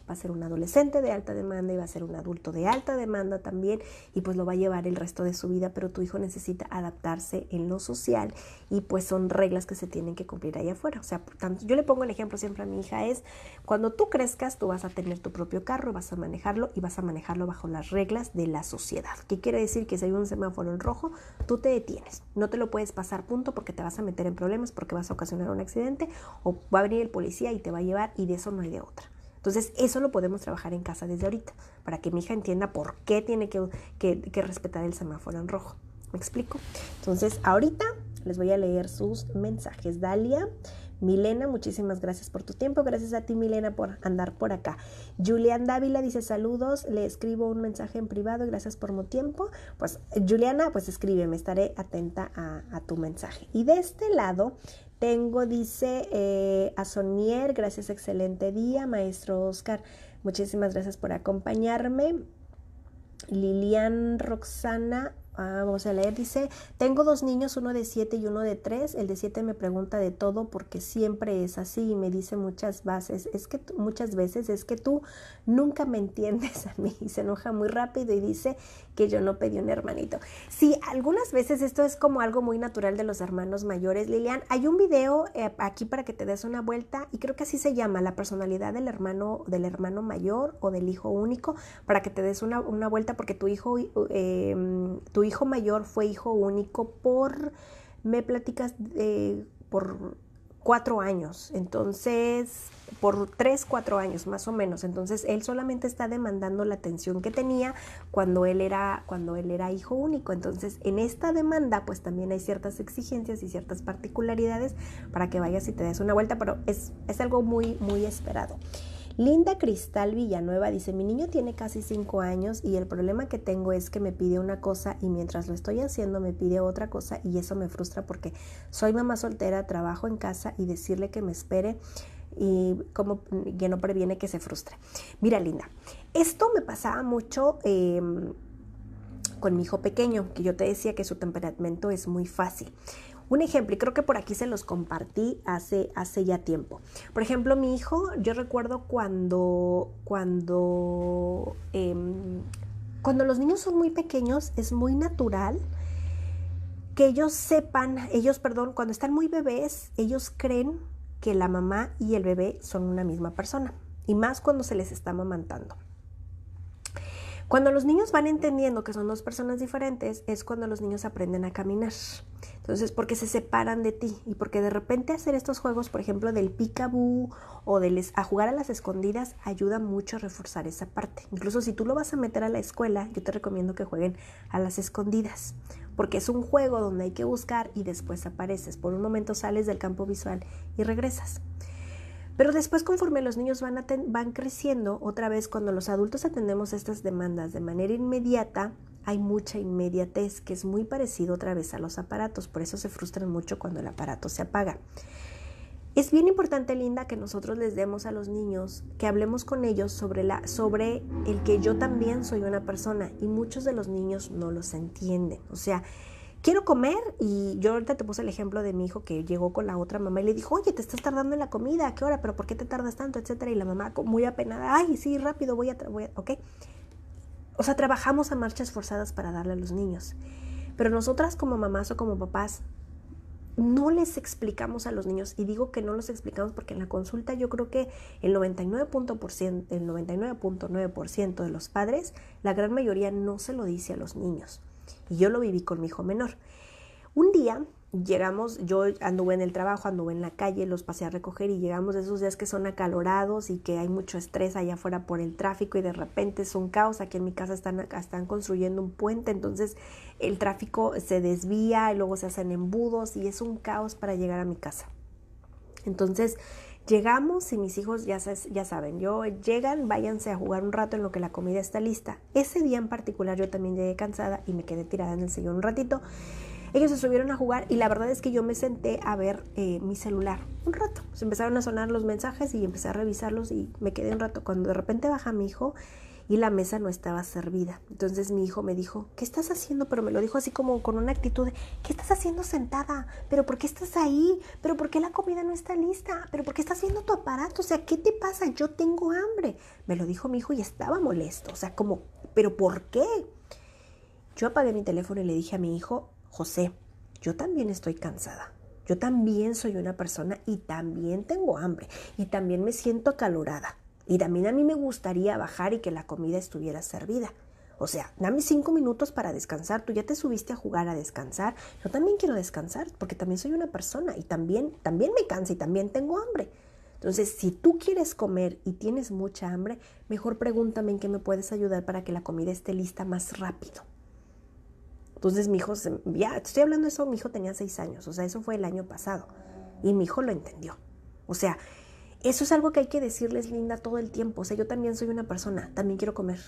va a ser un adolescente de alta demanda y va a ser un adulto de alta demanda también, y pues lo va a llevar el resto de su vida, pero tu hijo necesita adaptarse en lo social y pues son reglas que se tienen que cumplir allá afuera. O sea, por tanto, yo le pongo el ejemplo siempre a mi hija, es cuando tú crezcas, tú vas a tener tu propio carro, vas a manejarlo y vas a manejarlo bajo las reglas de la sociedad. ¿Qué quiere decir? Que si hay un semáforo en rojo, tú te detienes, no te lo puedes pasar, punto, porque te vas a meter en problemas, porque vas a ocasionar un accidente o va a venir el policía y te va a llevar, y de eso no hay de otra. Entonces, eso lo podemos trabajar en casa desde ahorita, para que mi hija entienda por qué tiene que respetar el semáforo en rojo. ¿Me explico? Entonces, ahorita les voy a leer sus mensajes. Dalia, Milena, muchísimas gracias por tu tiempo. Gracias a ti, Milena, por andar por acá. Julián Dávila dice saludos, le escribo un mensaje en privado y gracias por tu tiempo. Pues, Juliana, pues escríbeme, estaré atenta a tu mensaje. Y de este lado tengo, dice a Sonier, gracias, excelente día. Maestro Oscar, muchísimas gracias por acompañarme. Lilian Roxana, vamos a leer, dice, tengo 2 niños, uno de 7 y uno de 3. El de 7 me pregunta de todo porque siempre es así y me dice muchas veces, es que tú nunca me entiendes a mí, y se enoja muy rápido y dice que yo no pedí un hermanito. Sí, algunas veces esto es como algo muy natural de los hermanos mayores. Lilian, hay un video aquí para que te des una vuelta, y creo que así se llama, la personalidad del hermano mayor o del hijo único, para que te des una vuelta, porque tu hijo mayor fue hijo único me platicas, por 4 años, entonces por 3-4 años más o menos. Entonces él solamente está demandando la atención que tenía cuando él era hijo único. Entonces en esta demanda pues también hay ciertas exigencias y ciertas particularidades para que vayas y te des una vuelta, pero es algo muy, muy esperado. Linda Cristal Villanueva dice, mi niño tiene casi 5 años y el problema que tengo es que me pide una cosa y mientras lo estoy haciendo me pide otra cosa, y eso me frustra porque soy mamá soltera, trabajo en casa, y decirle que me espere y como que no previene que se frustre. Mira, Linda, esto me pasaba mucho con mi hijo pequeño, que yo te decía que su temperamento es muy fácil. Un ejemplo, y creo que por aquí se los compartí hace ya tiempo. Por ejemplo, mi hijo, yo recuerdo cuando los niños son muy pequeños, es muy natural que cuando están muy bebés, ellos creen que la mamá y el bebé son una misma persona, y más cuando se les está amamantando. Cuando los niños van entendiendo que son dos personas diferentes, es cuando los niños aprenden a caminar. Entonces, porque se separan de ti y porque de repente hacer estos juegos, por ejemplo, del peekaboo o a jugar a las escondidas, ayuda mucho a reforzar esa parte. Incluso si tú lo vas a meter a la escuela, yo te recomiendo que jueguen a las escondidas, porque es un juego donde hay que buscar y después apareces. Por un momento sales del campo visual y regresas. Pero después, conforme los niños van creciendo, otra vez cuando los adultos atendemos estas demandas de manera inmediata, hay mucha inmediatez, que es muy parecido otra vez a los aparatos. Por eso se frustran mucho cuando el aparato se apaga. Es bien importante, Linda, que nosotros les demos a los niños, que hablemos con ellos sobre el que yo también soy una persona, y muchos de los niños no los entienden. O sea, quiero comer, y yo ahorita te puse el ejemplo de mi hijo que llegó con la otra mamá y le dijo, oye, te estás tardando en la comida, ¿a qué hora? ¿Pero por qué te tardas tanto? Etcétera. Y la mamá muy apenada, ay, sí, rápido, voy a ¿ok? O sea, trabajamos a marchas forzadas para darle a los niños. Pero nosotras como mamás o como papás no les explicamos a los niños, y digo que no los explicamos porque en la consulta yo creo que el 99.9% de los padres, la gran mayoría no se lo dice a los niños. Y yo lo viví con mi hijo menor. Un día llegamos, yo anduve en el trabajo, anduve en la calle, los pasé a recoger y llegamos de esos días que son acalorados y que hay mucho estrés allá afuera por el tráfico y de repente es un caos. Aquí en mi casa están construyendo un puente, entonces el tráfico se desvía y luego se hacen embudos y es un caos para llegar a mi casa. Entonces llegamos y mis hijos ya saben, llegan, váyanse a jugar un rato en lo que la comida está lista. Ese día en particular yo también llegué cansada y me quedé tirada en el sillón un ratito. Ellos se subieron a jugar y la verdad es que yo me senté a ver mi celular un rato. Se empezaron a sonar los mensajes y empecé a revisarlos y me quedé un rato. Cuando de repente baja mi hijo y la mesa no estaba servida. Entonces mi hijo me dijo, ¿qué estás haciendo? Pero me lo dijo así como con una actitud de, ¿qué estás haciendo sentada? ¿Pero por qué estás ahí? ¿Pero por qué la comida no está lista? ¿Pero por qué estás viendo tu aparato? O sea, ¿qué te pasa? Yo tengo hambre. Me lo dijo mi hijo y estaba molesto. O sea, como, ¿pero por qué? Yo apagué mi teléfono y le dije a mi hijo, José, yo también estoy cansada. Yo también soy una persona y también tengo hambre y también me siento acalorada. Y también a mí me gustaría bajar y que la comida estuviera servida. O sea, dame 5 minutos para descansar. Tú ya te subiste a jugar a descansar. Yo también quiero descansar porque también soy una persona y también me cansa y también tengo hambre. Entonces, si tú quieres comer y tienes mucha hambre, mejor pregúntame en qué me puedes ayudar para que la comida esté lista más rápido. Entonces mi hijo, ya estoy hablando de eso, mi hijo tenía 6 años, o sea, eso fue el año pasado y mi hijo lo entendió. O sea, eso es algo que hay que decirles, Linda, todo el tiempo. O sea, yo también soy una persona, también quiero comer.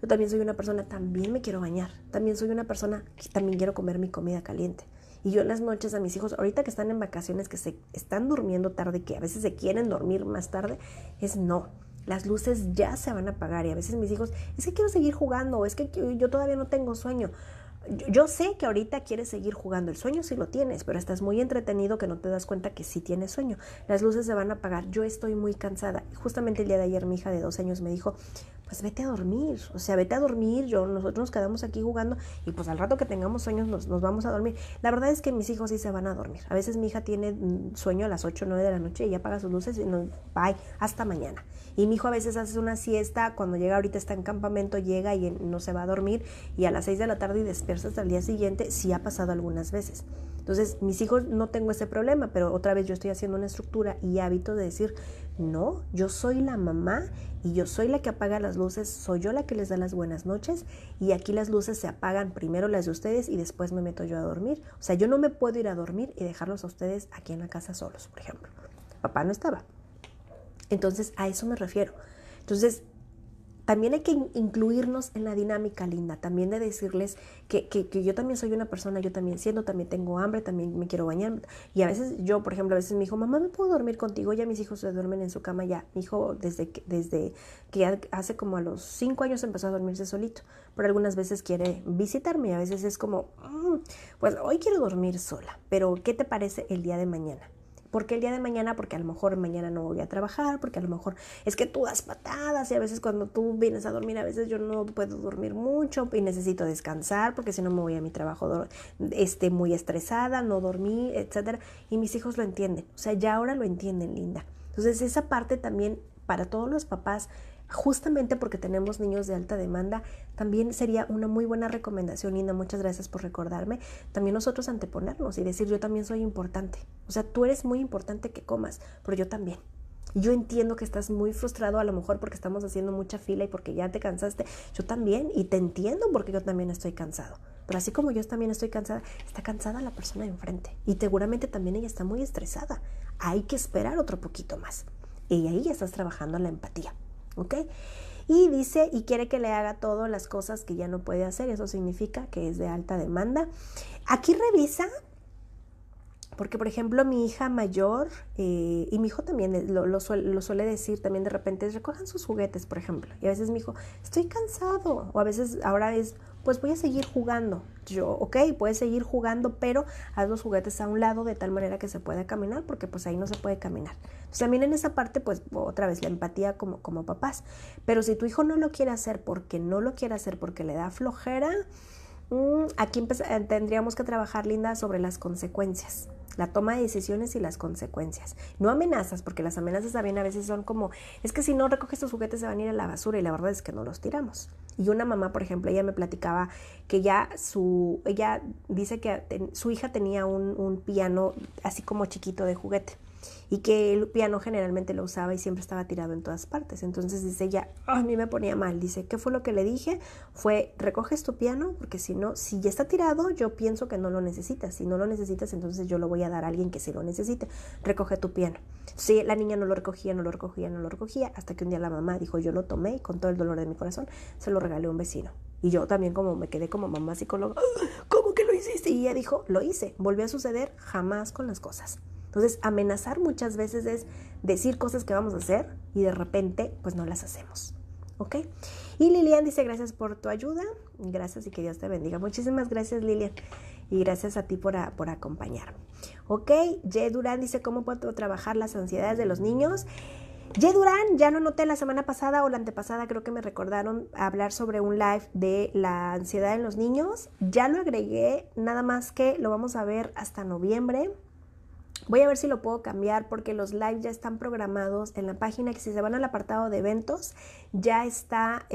Yo también soy una persona, también me quiero bañar. También soy una persona que también quiero comer mi comida caliente. Y yo en las noches a mis hijos, ahorita que están en vacaciones, que se están durmiendo tarde, que a veces se quieren dormir más tarde, es no. Las luces ya se van a apagar y a veces mis hijos, es que quiero seguir jugando, o es que yo todavía no tengo sueño. Yo sé que ahorita quieres seguir jugando, el sueño sí lo tienes, pero estás muy entretenido que no te das cuenta que sí tienes sueño. Las luces se van a apagar, yo estoy muy cansada. Justamente el día de ayer mi hija de 2 años me dijo, pues vete a dormir, o sea, vete a dormir, nosotros nos quedamos aquí jugando y pues al rato que tengamos sueños nos vamos a dormir. La verdad es que mis hijos sí se van a dormir. A veces mi hija tiene sueño a las 8 o 9 de la noche y ya apaga sus luces y bye, hasta mañana. Y mi hijo a veces hace una siesta, cuando llega ahorita está en campamento, llega y no se va a dormir y a las 6 de la tarde y despierta hasta el día siguiente, sí ha pasado algunas veces. Entonces, mis hijos no tengo ese problema, pero otra vez yo estoy haciendo una estructura y hábito de decir, no, yo soy la mamá y yo soy la que apaga las luces, soy yo la que les da las buenas noches y aquí las luces se apagan primero las de ustedes y después me meto yo a dormir. O sea, yo no me puedo ir a dormir y dejarlos a ustedes aquí en la casa solos, por ejemplo. Papá no estaba. Entonces, a eso me refiero. Entonces, también hay que incluirnos en la dinámica, Linda, también de decirles que yo también soy una persona, yo también siento, también tengo hambre, también me quiero bañar. Y a veces yo, por ejemplo, a veces me dijo, mamá, ¿me puedo dormir contigo? Ya mis hijos se duermen en su cama ya. Mi hijo desde que ya hace como a los 5 años empezó a dormirse solito, pero algunas veces quiere visitarme y a veces es como, pues hoy quiero dormir sola, pero ¿qué te parece el día de mañana? ¿Por qué el día de mañana? Porque a lo mejor mañana no voy a trabajar, porque a lo mejor es que tú das patadas y a veces cuando tú vienes a dormir, a veces yo no puedo dormir mucho y necesito descansar porque si no me voy a mi trabajo muy estresada, no dormí, etcétera. Y mis hijos lo entienden, o sea, ya ahora lo entienden, Linda. Entonces esa parte también para todos los papás justamente porque tenemos niños de alta demanda, también sería una muy buena recomendación, Linda, muchas gracias por recordarme, también nosotros anteponernos y decir, yo también soy importante. O sea, tú eres muy importante que comas, pero yo también. Yo entiendo que estás muy frustrado a lo mejor porque estamos haciendo mucha fila y porque ya te cansaste. Yo también, y te entiendo porque yo también estoy cansado. Pero así como yo también estoy cansada, está cansada la persona de enfrente. Y seguramente también ella está muy estresada. Hay que esperar otro poquito más. Y ahí ya estás trabajando la empatía. ¿Ok? Y dice, y quiere que le haga todas las cosas que ya no puede hacer. Eso significa que es de alta demanda. Aquí revisa. Porque, por ejemplo, mi hija mayor y mi hijo también lo suele decir también de repente, recojan sus juguetes, por ejemplo. Y a veces mi hijo, estoy cansado. O a veces ahora es, pues voy a seguir jugando. Yo, ok, puedes seguir jugando, pero haz los juguetes a un lado de tal manera que se pueda caminar, porque pues ahí no se puede caminar. Entonces también en esa parte, pues otra vez la empatía como papás. Pero si tu hijo no lo quiere hacer porque no lo quiere hacer porque le da flojera, aquí tendríamos que trabajar, Linda, sobre las consecuencias. La toma de decisiones y las consecuencias. No amenazas, porque las amenazas también a veces son como, es que si no recoges tus juguetes se van a ir a la basura, y la verdad es que no los tiramos. Y una mamá, por ejemplo, ella me platicaba que ella dice que su hija tenía un piano así como chiquito de juguete, y que el piano generalmente lo usaba y siempre estaba tirado en todas partes. Entonces dice ella, a mí me ponía mal. Dice, ¿qué fue lo que le dije? Fue, recoges tu piano, porque si no, si ya está tirado, yo pienso que no lo necesitas. Si no lo necesitas, entonces yo lo voy a dar a alguien que sí lo necesite. Recoge tu piano. Sí, la niña no lo recogía, hasta que un día la mamá dijo, yo lo tomé y con todo el dolor de mi corazón se lo regalé a un vecino. Y yo también como me quedé como mamá psicóloga, ¿cómo que lo hiciste? Y ella dijo, lo hice. Volvió a suceder jamás con las cosas. Entonces, amenazar muchas veces es decir cosas que vamos a hacer y de repente, pues no las hacemos. ¿Ok? Y Lilian dice, gracias por tu ayuda. Gracias y que Dios te bendiga. Muchísimas gracias, Lilian. Y gracias a ti por acompañarme. ¿Ok? Ye Durán dice, ¿cómo puedo trabajar las ansiedades de los niños? Ye Durán, ya lo noté la semana pasada o la antepasada, creo que me recordaron hablar sobre un live de la ansiedad en los niños. Ya lo agregué, nada más que lo vamos a ver hasta noviembre. Voy a ver si lo puedo cambiar porque los lives ya están programados en la página, que si se van al apartado de eventos, ya está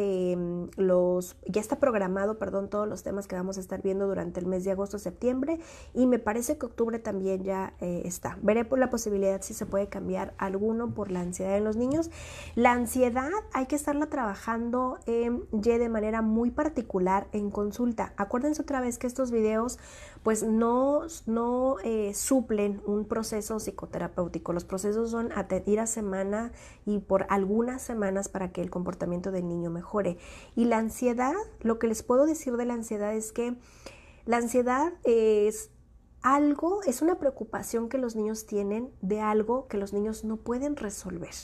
programado, todos los temas que vamos a estar viendo durante el mes de agosto, septiembre, y me parece que octubre también ya está. Veré por la posibilidad si se puede cambiar alguno por la ansiedad en los niños. La ansiedad hay que estarla trabajando ya de manera muy particular en consulta. Acuérdense otra vez que estos videos pues no suplen un proceso psicoterapéutico. Los procesos son ir a semana y por algunas semanas para que el comportamiento del niño mejore. Y la ansiedad, lo que les puedo decir de la ansiedad es que la ansiedad es una preocupación que los niños tienen de algo que los niños no pueden resolver.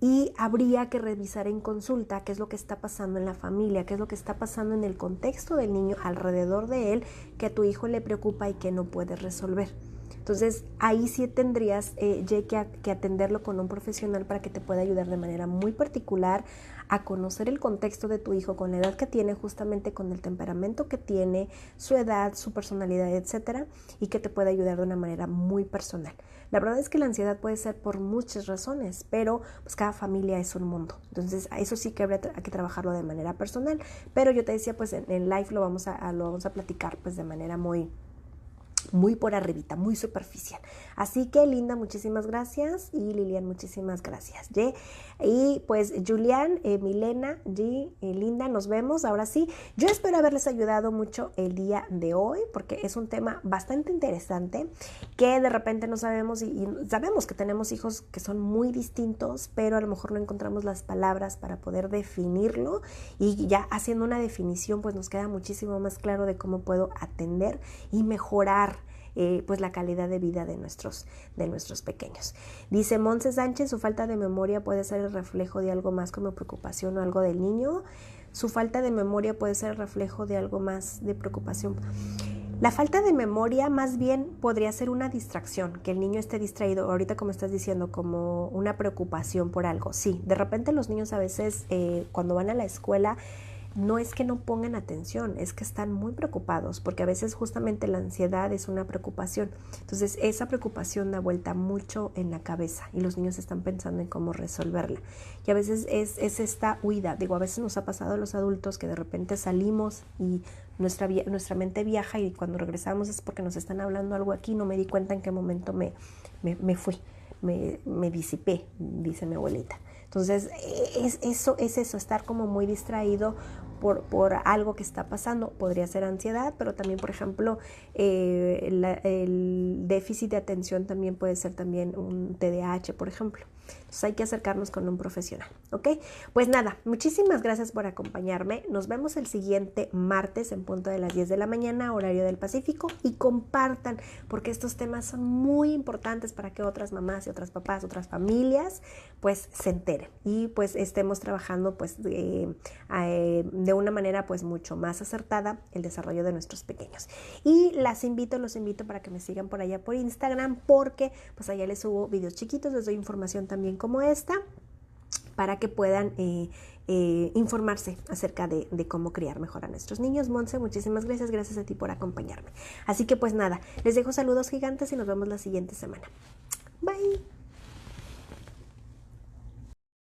Y habría que revisar en consulta qué es lo que está pasando en la familia, qué es lo que está pasando en el contexto del niño alrededor de él, que a tu hijo le preocupa y que no puede resolver. Entonces, ahí sí tendrías que atenderlo con un profesional para que te pueda ayudar de manera muy particular a conocer el contexto de tu hijo con la edad que tiene, justamente con el temperamento que tiene, su edad, su personalidad, etcétera, y que te pueda ayudar de una manera muy personal. La verdad es que la ansiedad puede ser por muchas razones, pero pues cada familia es un mundo. Entonces, eso sí que habría que trabajarlo de manera personal, pero yo te decía, pues en live lo vamos a platicar pues de manera muy por arribita, muy superficial. Así que, Linda, muchísimas gracias. Y Lilian, muchísimas gracias. Y pues, Julián, Milena, Linda, nos vemos. Ahora sí, yo espero haberles ayudado mucho el día de hoy, porque es un tema bastante interesante, que de repente no sabemos, y sabemos que tenemos hijos que son muy distintos, pero a lo mejor no encontramos las palabras para poder definirlo, y ya haciendo una definición, pues nos queda muchísimo más claro de cómo puedo atender y mejorar pues la calidad de vida de nuestros pequeños. Dice Monse Sánchez, su falta de memoria puede ser el reflejo de algo más como preocupación o algo del niño. Su falta de memoria puede ser el reflejo de algo más de preocupación. La falta de memoria más bien podría ser una distracción, que el niño esté distraído, ahorita como estás diciendo, como una preocupación por algo. Sí, de repente los niños a veces cuando van a la escuela no es que no pongan atención, es que están muy preocupados, porque a veces justamente la ansiedad es una preocupación. Entonces esa preocupación da vuelta mucho en la cabeza y los niños están pensando en cómo resolverla. Y a veces es esta huida. Digo, a veces nos ha pasado a los adultos que de repente salimos y nuestra mente viaja y cuando regresamos es porque nos están hablando algo aquí, no me di cuenta en qué momento me fui, me disipé, dice mi abuelita. Entonces, es eso, estar como muy distraído por algo que está pasando. Podría ser ansiedad, pero también, por ejemplo, el déficit de atención también puede ser también un TDAH, por ejemplo. Entonces hay que acercarnos con un profesional, ¿ok? Pues nada, muchísimas gracias por acompañarme. Nos vemos el siguiente martes en punto de las 10 de la mañana, horario del Pacífico, y compartan, porque estos temas son muy importantes para que otras mamás y otras papás, otras familias, pues se enteren y pues estemos trabajando pues de una manera pues mucho más acertada el desarrollo de nuestros pequeños. Y los invito para que me sigan por allá por Instagram, porque pues allá les subo videos chiquitos, les doy información también como esta, para que puedan informarse acerca de cómo criar mejor a nuestros niños. Monse, muchísimas gracias a ti por acompañarme. Así que pues nada, les dejo saludos gigantes y nos vemos la siguiente semana. Bye.